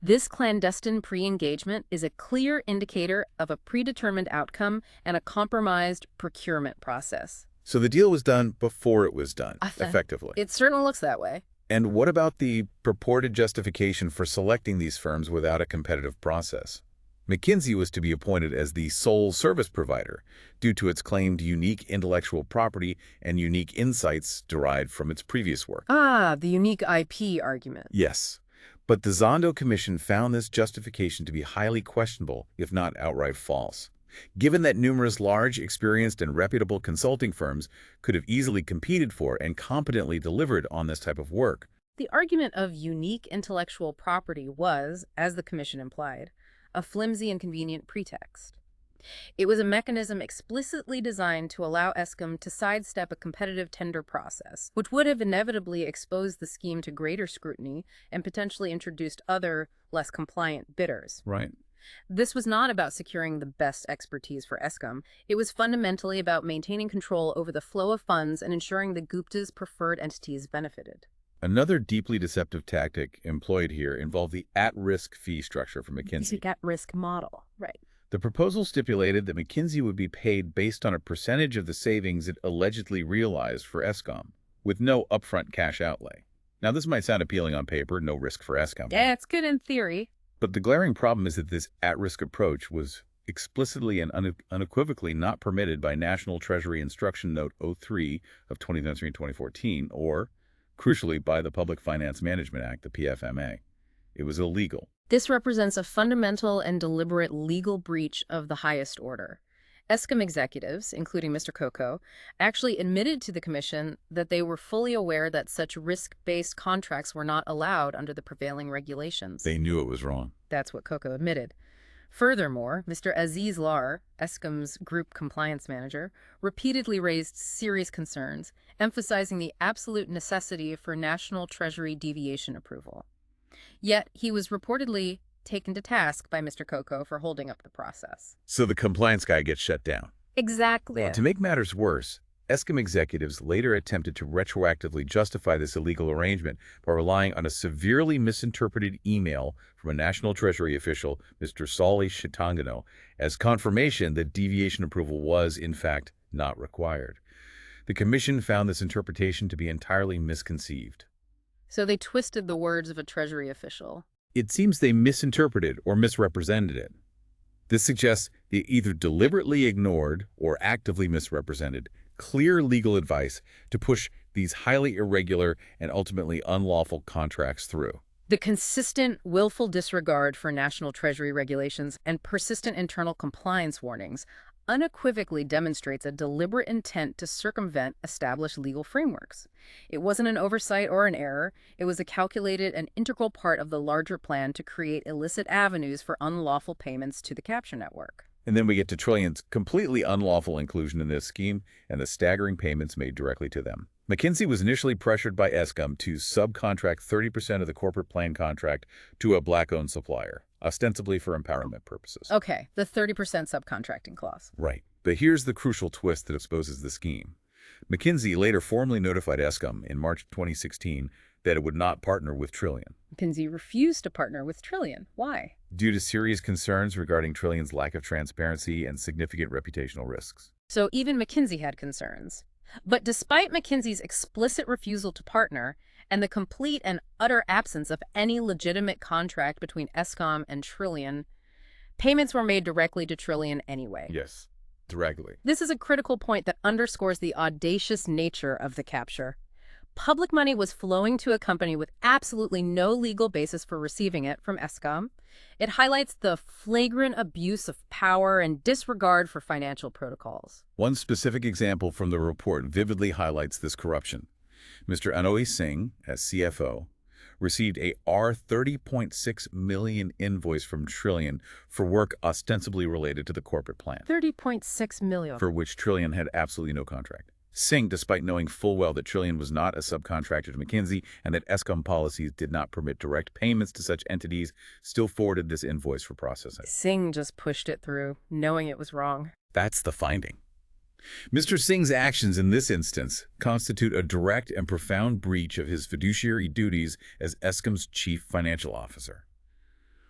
This clandestine pre-engagement is a clear indicator of a predetermined outcome and a compromised procurement process. So the deal was done before it was done, effectively. It certainly looks that way. And what about the purported justification for selecting these firms without a competitive process? McKinsey was to be appointed as the sole service provider due to its claimed unique intellectual property and unique insights derived from its previous work. Ah, the unique IP argument. Yes. But the Zondo Commission found this justification to be highly questionable, if not outright false. Given that numerous large, experienced, and reputable consulting firms could have easily competed for and competently delivered on this type of work. The argument of unique intellectual property was, as the Commission implied, a flimsy and convenient pretext. It was a mechanism explicitly designed to allow Eskom to sidestep a competitive tender process, which would have inevitably exposed the scheme to greater scrutiny and potentially introduced other, less compliant bidders. Right. This was not about securing the best expertise for Eskom. It was fundamentally about maintaining control over the flow of funds and ensuring the Gupta's preferred entities benefited. Another deeply deceptive tactic employed here involved the at-risk fee structure for McKinsey. The at-risk model, right. The proposal stipulated that McKinsey would be paid based on a percentage of the savings it allegedly realized for Eskom, with no upfront cash outlay. Now, this might sound appealing on paper, no risk for Eskom. Yeah, it's good in theory. But the glaring problem is that this at-risk approach was explicitly and unequivocally not permitted by National Treasury Instruction Note 03 of 2013-2014, or, crucially, by the Public Finance Management Act, the PFMA. It was illegal. This represents a fundamental and deliberate legal breach of the highest order. Eskom executives, including Mr. Coco, actually admitted to the Commission that they were fully aware that such risk-based contracts were not allowed under the prevailing regulations. They knew it was wrong. That's what Coco admitted. Furthermore, Mr. Aziz Lar, Eskom's group compliance manager, repeatedly raised serious concerns, emphasizing the absolute necessity for National Treasury deviation approval. Yet, he was reportedly taken to task by Mr. Coco for holding up the process. So the compliance guy gets shut down. Exactly. To make matters worse, Eskom executives later attempted to retroactively justify this illegal arrangement by relying on a severely misinterpreted email from a National Treasury official, Mr. Solly Shitangano, as confirmation that deviation approval was, in fact, not required. The Commission found this interpretation to be entirely misconceived. So they twisted the words of a Treasury official. It seems they misinterpreted or misrepresented it. This suggests they either deliberately ignored or actively misrepresented clear legal advice to push these highly irregular and ultimately unlawful contracts through. The consistent, willful disregard for National Treasury regulations and persistent internal compliance warnings unequivocally demonstrates a deliberate intent to circumvent established legal frameworks. It wasn't an oversight or an error. It was a calculated and integral part of the larger plan to create illicit avenues for unlawful payments to the capture network. And then we get to Trillion's completely unlawful inclusion in this scheme and the staggering payments made directly to them. McKinsey was initially pressured by Eskom to subcontract 30% of the corporate plan contract to a black-owned supplier, ostensibly for empowerment purposes. Okay, the 30% subcontracting clause. Right. But here's the crucial twist that exposes the scheme. McKinsey later formally notified Eskom in March 2016 that it would not partner with Trillion. McKinsey refused to partner with Trillion. Why? Due to serious concerns regarding Trillion's lack of transparency and significant reputational risks. So even McKinsey had concerns. But despite McKinsey's explicit refusal to partner and the complete and utter absence of any legitimate contract between Eskom and Trillion, payments were made directly to Trillion anyway. Yes, directly. This is a critical point that underscores the audacious nature of the capture. Public money was flowing to a company with absolutely no legal basis for receiving it from Eskom. It highlights the flagrant abuse of power and disregard for financial protocols. One specific example from the report vividly highlights this corruption. Mr. Anoy Singh, as CFO, received a R30.6 million invoice from Trillion for work ostensibly related to the corporate plan, 30.6 million. for which Trillion had absolutely no contract. Singh, despite knowing full well that Trillion was not a subcontractor to McKinsey and that Eskom policies did not permit direct payments to such entities, still forwarded this invoice for processing. Singh just pushed it through, knowing it was wrong. That's the finding. Mr. Singh's actions in this instance constitute a direct and profound breach of his fiduciary duties as Eskom's chief financial officer.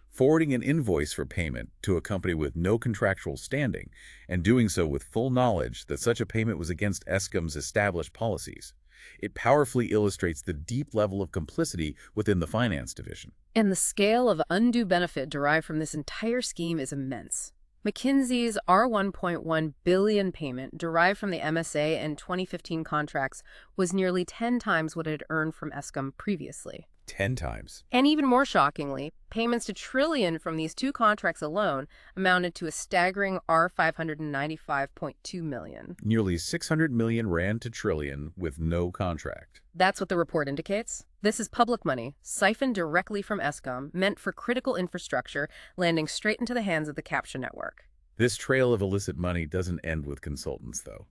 Forwarding an invoice for payment to a company with no contractual standing, and doing so with full knowledge that such a payment was against Eskom's established policies, it powerfully illustrates the deep level of complicity within the finance division. And the scale of undue benefit derived from this entire scheme is immense. McKinsey's R1.1 billion payment derived from the MSA and 2015 contracts was nearly 10 times what it had earned from Eskom previously. 10 times. And even more shockingly, payments to Trillion from these two contracts alone amounted to a staggering R595.2 million. Nearly 600 million ran to Trillion with no contract. That's what the report indicates. This is public money, siphoned directly from Eskom, meant for critical infrastructure, landing straight into the hands of the capture network. This trail of illicit money doesn't end with consultants, though.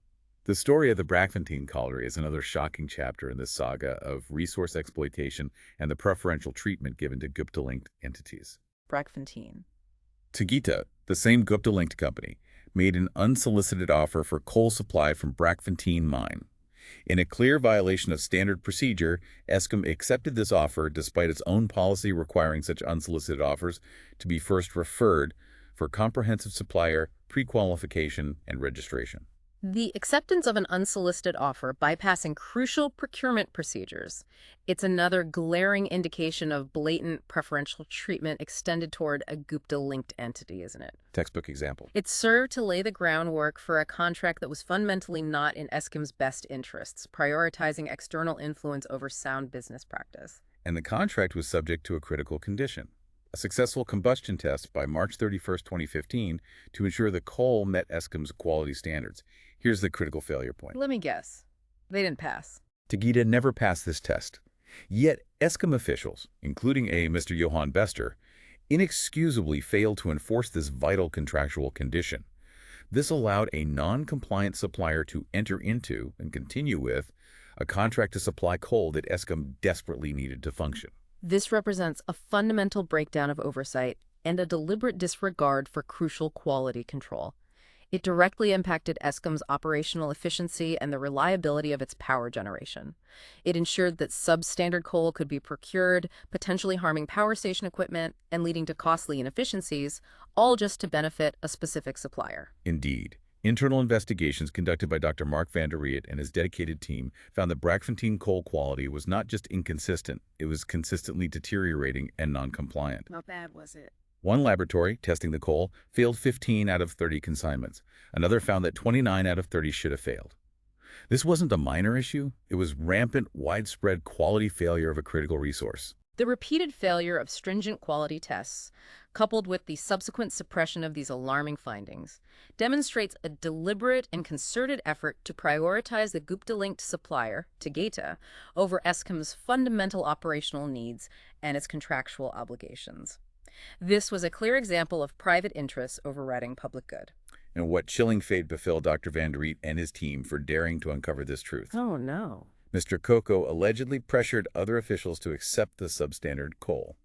The story of the Brakfontein colliery is another shocking chapter in this saga of resource exploitation and the preferential treatment given to Gupta-linked entities. Brakfontein. Gupta, the same Gupta-linked company, made an unsolicited offer for coal supply from Brakfontein mine. In a clear violation of standard procedure, Eskom accepted this offer despite its own policy requiring such unsolicited offers to be first referred for comprehensive supplier, pre-qualification, and registration. The acceptance of an unsolicited offer bypassing crucial procurement procedures. It's another glaring indication of blatant preferential treatment extended toward a Gupta-linked entity, isn't it? Textbook example. It served to lay the groundwork for a contract that was fundamentally not in Eskom's best interests, prioritizing external influence over sound business practice. And the contract was subject to a critical condition: a successful combustion test by March 31, 2015 to ensure the coal met Eskom's quality standards. Here's the critical failure point. Let me guess. They didn't pass. Gupta never passed this test. Yet Eskom officials, including a Mr. Johan Bester, inexcusably failed to enforce this vital contractual condition. This allowed a non-compliant supplier to enter into and continue with a contract to supply coal that Eskom desperately needed to function. This represents a fundamental breakdown of oversight and a deliberate disregard for crucial quality control. It directly impacted Eskom's operational efficiency and the reliability of its power generation. It ensured that substandard coal could be procured, potentially harming power station equipment and leading to costly inefficiencies, all just to benefit a specific supplier. Indeed. Internal investigations conducted by Dr. Mark van der Riet and his dedicated team found that Brakfontein coal quality was not just inconsistent, it was consistently deteriorating and non-compliant. How bad was it? One laboratory, testing the coal, failed 15 out of 30 consignments. Another found that 29 out of 30 should have failed. This wasn't a minor issue. It was rampant, widespread quality failure of a critical resource. The repeated failure of stringent quality tests, coupled with the subsequent suppression of these alarming findings, demonstrates a deliberate and concerted effort to prioritize the Gupta-linked supplier, Gupta, over Eskom's fundamental operational needs and its contractual obligations. This was a clear example of private interests overriding public good. And what chilling fate befell Dr. van der Riet and his team for daring to uncover this truth. Oh, no. Mr. Coco allegedly pressured other officials to accept the substandard coal.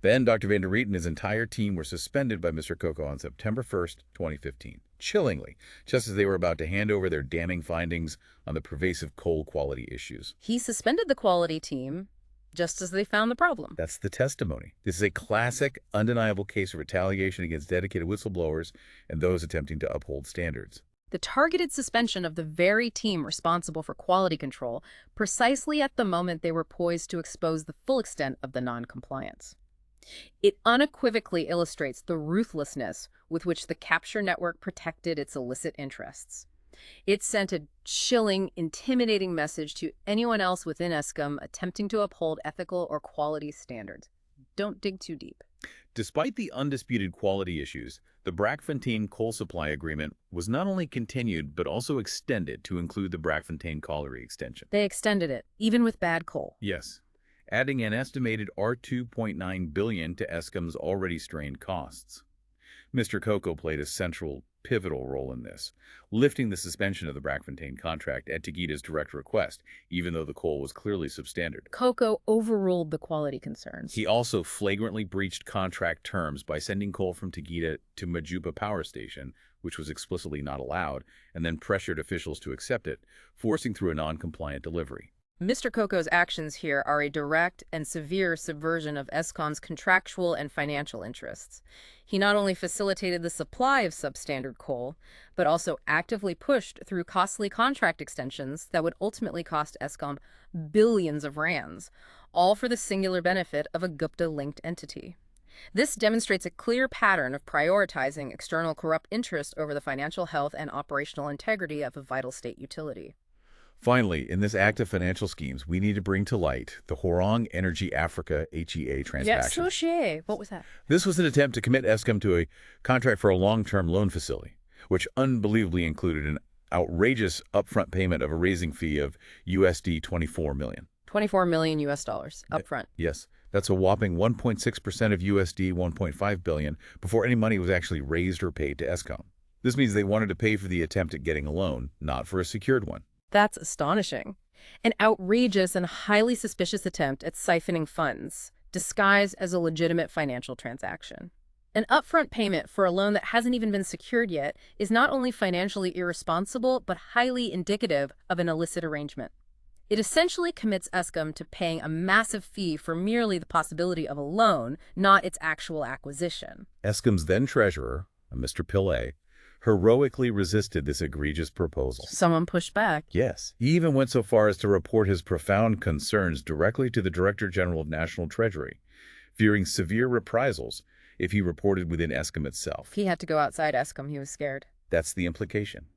Then Dr. Van der Riet and his entire team were suspended by Mr. Coco on September 1st, 2015, chillingly, just as they were about to hand over their damning findings on the pervasive coal quality issues. He suspended the quality team just as they found the problem. That's the testimony. This is a classic, undeniable case of retaliation against dedicated whistleblowers and those attempting to uphold standards. The targeted suspension of the very team responsible for quality control precisely at the moment they were poised to expose the full extent of the non-compliance. It unequivocally illustrates the ruthlessness with which the capture network protected its illicit interests. It sent a chilling, intimidating message to anyone else within Eskom attempting to uphold ethical or quality standards. Don't dig too deep. Despite the undisputed quality issues, the Brakfontein coal supply agreement was not only continued but also extended to include the Brakfontein colliery extension. They extended it, even with bad coal. Yes, adding an estimated R2.9 billion to Eskom's already strained costs. Mr. Coco played a central, pivotal role in this, lifting the suspension of the Brakfontein contract at Tegita's direct request, even though the coal was clearly substandard. Coco overruled the quality concerns. He also flagrantly breached contract terms by sending coal from Tegita to Majuba power station, which was explicitly not allowed, and then pressured officials to accept it, forcing through a non-compliant delivery. Mr. Coco's actions here are a direct and severe subversion of Eskom's contractual and financial interests. He not only facilitated the supply of substandard coal, but also actively pushed through costly contract extensions that would ultimately cost Eskom billions of rands, all for the singular benefit of a Gupta-linked entity. This demonstrates a clear pattern of prioritizing external corrupt interest over the financial health and operational integrity of a vital state utility. Finally, in this act of financial schemes, we need to bring to light the Horong Energy Africa HEA transaction. Yes, what was that? This was an attempt to commit Eskom to a contract for a long-term loan facility, which unbelievably included an outrageous upfront payment of a raising fee of USD 24 million. 24 million US dollars upfront. Yes, that's a whopping 1.6% of USD 1.5 billion before any money was actually raised or paid to Eskom. This means they wanted to pay for the attempt at getting a loan, not for a secured one. That's astonishing. An outrageous and highly suspicious attempt at siphoning funds, disguised as a legitimate financial transaction. An upfront payment for a loan that hasn't even been secured yet is not only financially irresponsible, but highly indicative of an illicit arrangement. It essentially commits Eskom to paying a massive fee for merely the possibility of a loan, not its actual acquisition. Eskom's then treasurer, Mr. Pillay, heroically resisted this egregious proposal. Someone pushed back. Yes. He even went so far as to report his profound concerns directly to the Director General of National Treasury, fearing severe reprisals if he reported within Eskom itself. If he had to go outside Eskom, he was scared. That's the implication.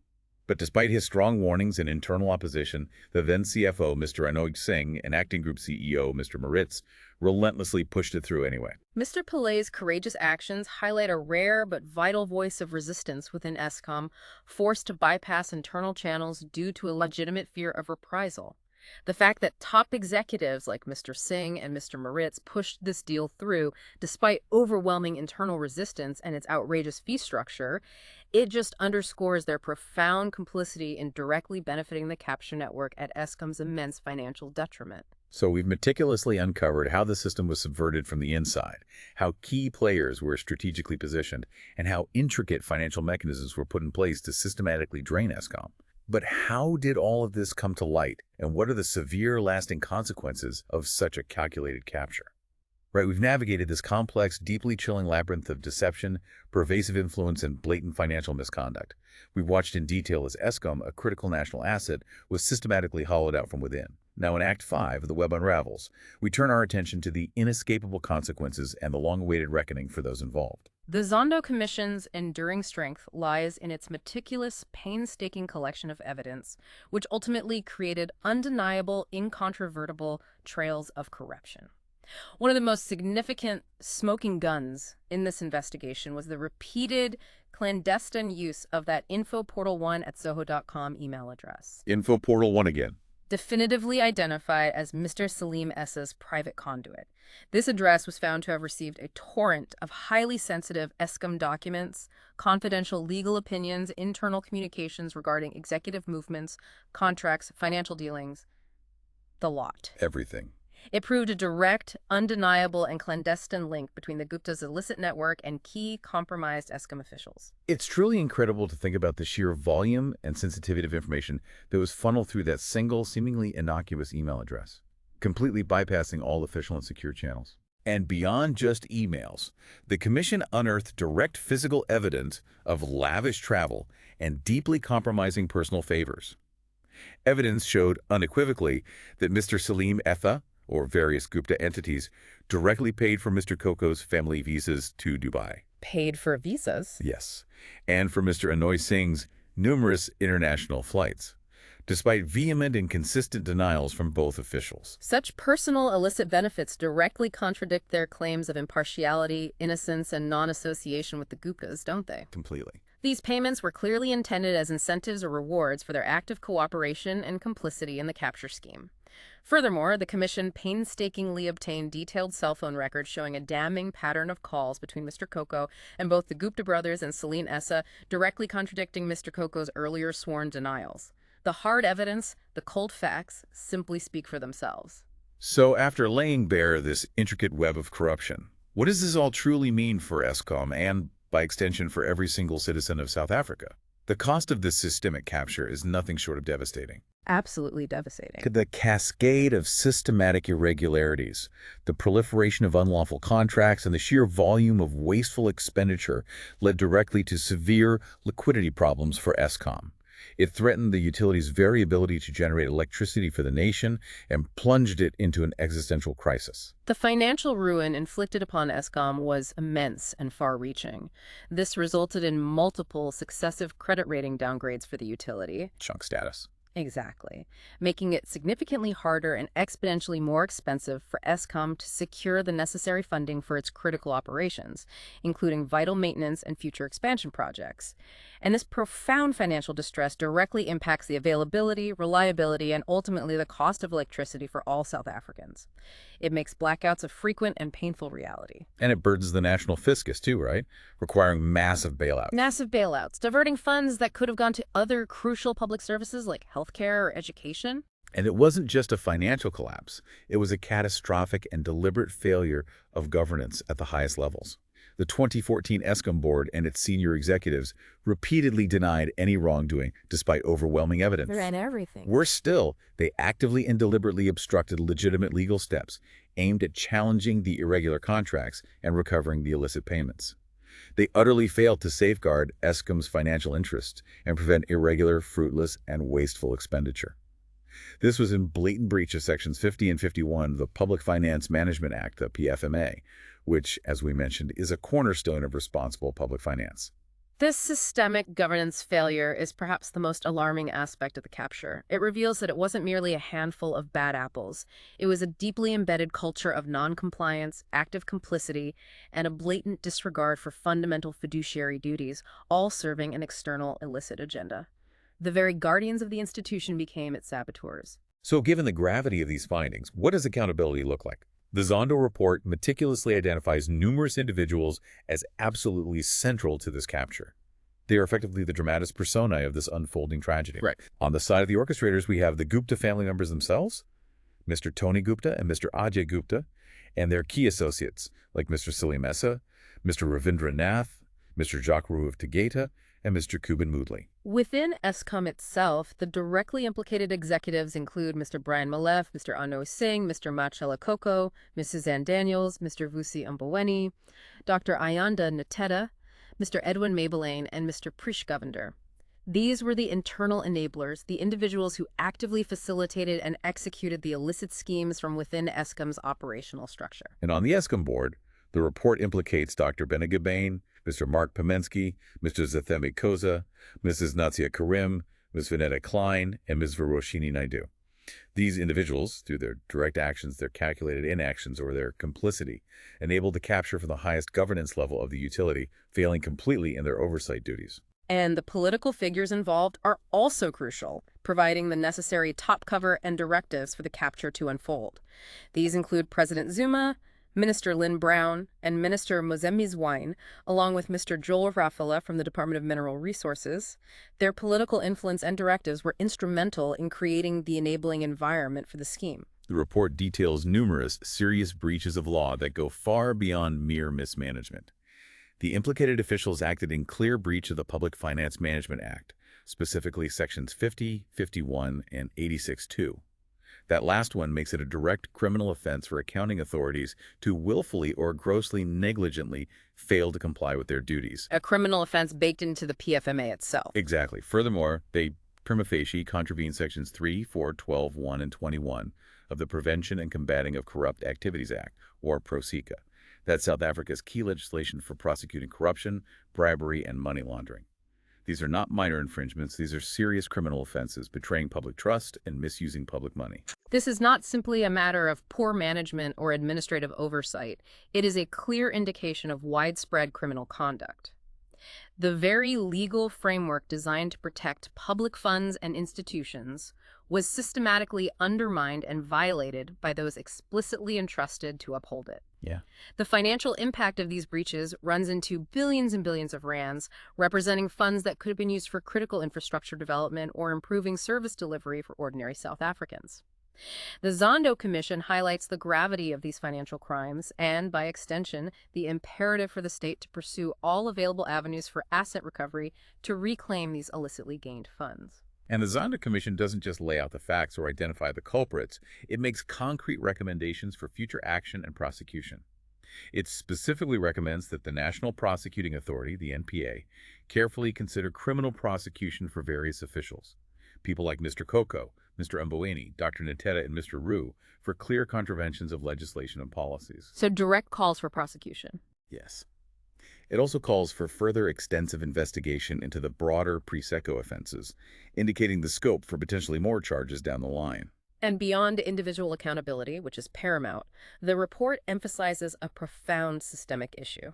But despite his strong warnings and internal opposition, the then CFO, Mr. Anoj Singh, and acting group CEO, Mr. Maritz, relentlessly pushed it through anyway. Mr. Pillay's courageous actions highlight a rare but vital voice of resistance within Eskom, forced to bypass internal channels due to a legitimate fear of reprisal. The fact that top executives like Mr. Singh and Mr. Maritz pushed this deal through despite overwhelming internal resistance and its outrageous fee structure, it just underscores their profound complicity in directly benefiting the capture network at Eskom's immense financial detriment. So we've meticulously uncovered how the system was subverted from the inside, how key players were strategically positioned, and how intricate financial mechanisms were put in place to systematically drain Eskom. But how did all of this come to light, and what are the severe, lasting consequences of such a calculated capture? Right, we've navigated this complex, deeply chilling labyrinth of deception, pervasive influence, and blatant financial misconduct. We've watched in detail as Eskom, a critical national asset, was systematically hollowed out from within. Now in Act 5, the web unravels. We turn our attention to the inescapable consequences and the long-awaited reckoning for those involved. The Zondo Commission's enduring strength lies in its meticulous, painstaking collection of evidence, which ultimately created undeniable, incontrovertible trails of corruption. One of the most significant smoking guns in this investigation was the repeated clandestine use of that infoportal1@zoho.com email address. Infoportal1 again. Definitively identified as Mr. Salim S's private conduit. This address was found to have received a torrent of highly sensitive Eskom documents, confidential legal opinions, internal communications regarding executive movements, contracts, financial dealings, The lot. Everything. It proved a direct, undeniable, and clandestine link between the Gupta's illicit network and key compromised Eskom officials. It's truly incredible to think about the sheer volume and sensitivity of information that was funneled through that single, seemingly innocuous email address, completely bypassing all official and secure channels. And beyond just emails, the Commission unearthed direct physical evidence of lavish travel and deeply compromising personal favors. Evidence showed unequivocally that Mr. Salim Etha, or various Gupta entities, directly paid for Mr. Koko's family visas to Dubai. Paid for visas? Yes, and for Mr. Anoy Singh's numerous international flights, despite vehement and consistent denials from both officials. Such personal illicit benefits directly contradict their claims of impartiality, innocence, and non-association with the Guptas, don't they? Completely. These payments were clearly intended as incentives or rewards for their active cooperation and complicity in the capture scheme. Furthermore, the Commission painstakingly obtained detailed cell phone records showing a damning pattern of calls between Mr. Koko and both the Gupta brothers and Salim Essa, directly contradicting Mr. Koko's earlier sworn denials. The hard evidence, the cold facts, simply speak for themselves. So after laying bare this intricate web of corruption, what does this all truly mean for Eskom and, by extension, for every single citizen of South Africa? The cost of this systemic capture is nothing short of devastating. Absolutely devastating. The cascade of systematic irregularities, the proliferation of unlawful contracts, and the sheer volume of wasteful expenditure led directly to severe liquidity problems for Eskom. It threatened the utility's very ability to generate electricity for the nation and plunged it into an existential crisis. The financial ruin inflicted upon Eskom was immense and far-reaching. This resulted in multiple successive credit rating downgrades for the utility. Chunk status. Exactly, making it significantly harder and exponentially more expensive for Eskom to secure the necessary funding for its critical operations, including vital maintenance and future expansion projects. And this profound financial distress directly impacts the availability, reliability, and ultimately the cost of electricity for all South Africans. It makes blackouts a frequent and painful reality. And it burdens the national fiscus too, right? Requiring massive bailouts. Massive bailouts, diverting funds that could have gone to other crucial public services like healthcare or education. And it wasn't just a financial collapse. It was a catastrophic and deliberate failure of governance at the highest levels. The 2014 Eskom board and its senior executives repeatedly denied any wrongdoing despite overwhelming evidence. They ran everything. Worse still, they actively and deliberately obstructed legitimate legal steps aimed at challenging the irregular contracts and recovering the illicit payments. They utterly failed to safeguard Eskom's financial interests and prevent irregular, fruitless, and wasteful expenditure. This was in blatant breach of Sections 50 and 51 of the Public Finance Management Act, the PFMA, which, as we mentioned, is a cornerstone of responsible public finance. This systemic governance failure is perhaps the most alarming aspect of the capture. It reveals that it wasn't merely a handful of bad apples. It was a deeply embedded culture of non-compliance, active complicity, and a blatant disregard for fundamental fiduciary duties, all serving an external illicit agenda. The very guardians of the institution became its saboteurs. So given the gravity of these findings, what does accountability look like? The Zondo report meticulously identifies numerous individuals as absolutely central to this capture. They are effectively the dramatis personae of this unfolding tragedy. Right. On the side of the orchestrators, we have the Gupta family members themselves, Mr. Tony Gupta and Mr. Ajay Gupta, and their key associates, like Mr. Salim Essa, Mr. Ravindra Nath, Mr. Jacques Tegeta, and Mr. Kuban Moodley. Within Eskom itself, the directly implicated executives include Mr. Brian Malef, Mr. Anoy Singh, Mr. Machala Koko, Mrs. Ann Daniels, Mr. Vusi Mboweni, Dr. Ayanda Nateta, Mr. Edwin Mabelane, and Mr. Prish Govender. These were the internal enablers, the individuals who actively facilitated and executed the illicit schemes from within Eskom's operational structure. And on the Eskom board, the report implicates Dr. Benegabane, Mr. Mark Pomensky, Mr. Zathemi Koza, Mrs. Natsia Karim, Ms. Vanetta Klein, and Ms. Varoshini Naidu. These individuals, through their direct actions, their calculated inactions, or their complicity, enabled the capture from the highest governance level of the utility, failing completely in their oversight duties. And the political figures involved are also crucial, providing the necessary top cover and directives for the capture to unfold. These include President Zuma, Minister Lynn Brown, and Minister Mozembe Zwine, along with Mr. Joel Rafala from the Department of Mineral Resources. Their political influence and directives were instrumental in creating the enabling environment for the scheme. The report details numerous serious breaches of law that go far beyond mere mismanagement. The implicated officials acted in clear breach of the Public Finance Management Act, specifically Sections 50, 51, and 86(2). That last one makes it a direct criminal offense for accounting authorities to willfully or grossly negligently fail to comply with their duties. A criminal offense baked into the PFMA itself. Exactly. Furthermore, they prima facie contravene Sections 3, 4, 12, 1, and 21 of the Prevention and Combating of Corrupt Activities Act, or PROCICA. That's South Africa's key legislation for prosecuting corruption, bribery, and money laundering. These are not minor infringements. These are serious criminal offenses, betraying public trust and misusing public money. This is not simply a matter of poor management or administrative oversight. It is a clear indication of widespread criminal conduct. The very legal framework designed to protect public funds and institutions was systematically undermined and violated by those explicitly entrusted to uphold it. Yeah. The financial impact of these breaches runs into billions and billions of rands, representing funds that could have been used for critical infrastructure development or improving service delivery for ordinary South Africans. The Zondo Commission highlights the gravity of these financial crimes and, by extension, the imperative for the state to pursue all available avenues for asset recovery to reclaim these illicitly gained funds. And the Zondo Commission doesn't just lay out the facts or identify the culprits. It makes concrete recommendations for future action and prosecution. It specifically recommends that the National Prosecuting Authority, the NPA, carefully consider criminal prosecution for various officials, people like Mr. Koko, Mr. Mboweni, Dr. Nteta, and Mr. Rue, for clear contraventions of legislation and policies. So direct calls for prosecution. Yes. It also calls for further extensive investigation into the broader pre-SECO offenses, indicating the scope for potentially more charges down the line. And beyond individual accountability, which is paramount, the report emphasizes a profound systemic issue.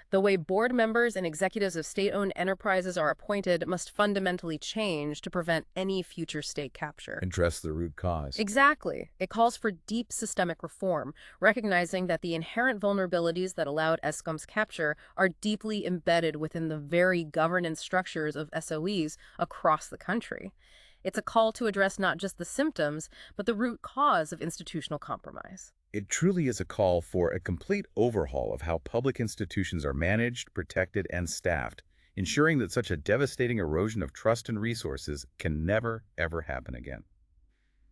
The way board members and executives of state-owned enterprises are appointed must fundamentally change to prevent any future state capture. Address the root cause. Exactly. It calls for deep systemic reform, recognizing that the inherent vulnerabilities that allowed Eskom's capture are deeply embedded within the very governance structures of SOEs across the country. It's a call to address not just the symptoms, but the root cause of institutional compromise. It truly is a call for a complete overhaul of how public institutions are managed, protected, and staffed, ensuring that such a devastating erosion of trust and resources can never, ever happen again.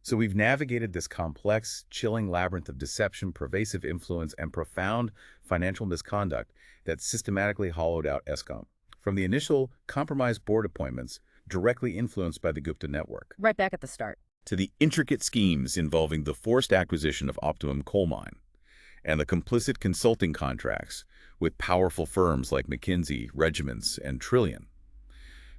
So we've navigated this complex, chilling labyrinth of deception, pervasive influence, and profound financial misconduct that systematically hollowed out Eskom. From the initial compromised board appointments, directly influenced by the Gupta network, Right back at the start, to the intricate schemes involving the forced acquisition of Optimum coal mine and the complicit consulting contracts with powerful firms like McKinsey, Regiments, and Trillion.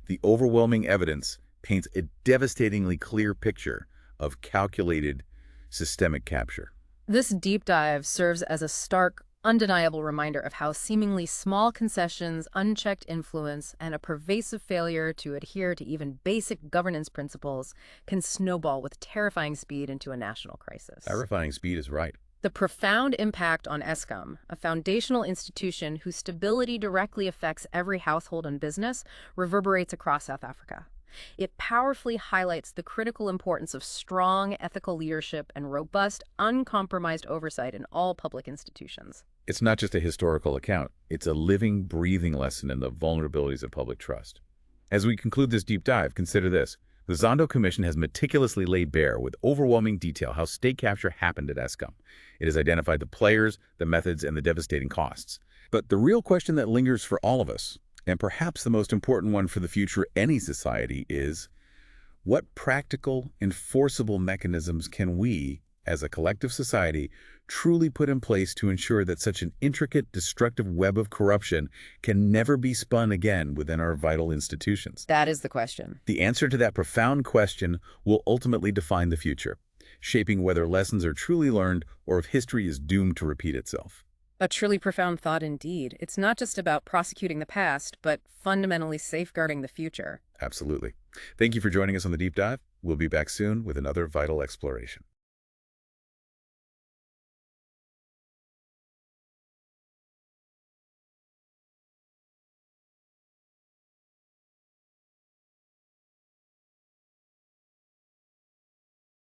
The overwhelming evidence paints a devastatingly clear picture of calculated, systemic capture. This deep dive serves as a stark, undeniable reminder of how seemingly small concessions, unchecked influence, and a pervasive failure to adhere to even basic governance principles can snowball with terrifying speed into a national crisis. Terrifying speed is right. The profound impact on Eskom, a foundational institution whose stability directly affects every household and business, reverberates across South Africa. It powerfully highlights the critical importance of strong ethical leadership and robust, uncompromised oversight in all public institutions. It's not just a historical account. It's a living, breathing lesson in the vulnerabilities of public trust. As we conclude this deep dive, consider this. The Zondo Commission has meticulously laid bare with overwhelming detail how state capture happened at Eskom. It has identified the players, the methods, and the devastating costs. But the real question that lingers for all of us, and perhaps the most important one for the future of any society, is what practical, enforceable mechanisms can we, as a collective society, truly put in place to ensure that such an intricate, destructive web of corruption can never be spun again within our vital institutions? That is the question. The answer to that profound question will ultimately define the future, shaping whether lessons are truly learned or if history is doomed to repeat itself. A truly profound thought indeed. It's not just about prosecuting the past, but fundamentally safeguarding the future. Absolutely. Thank you for joining us on the Deep Dive. We'll be back soon with another vital exploration.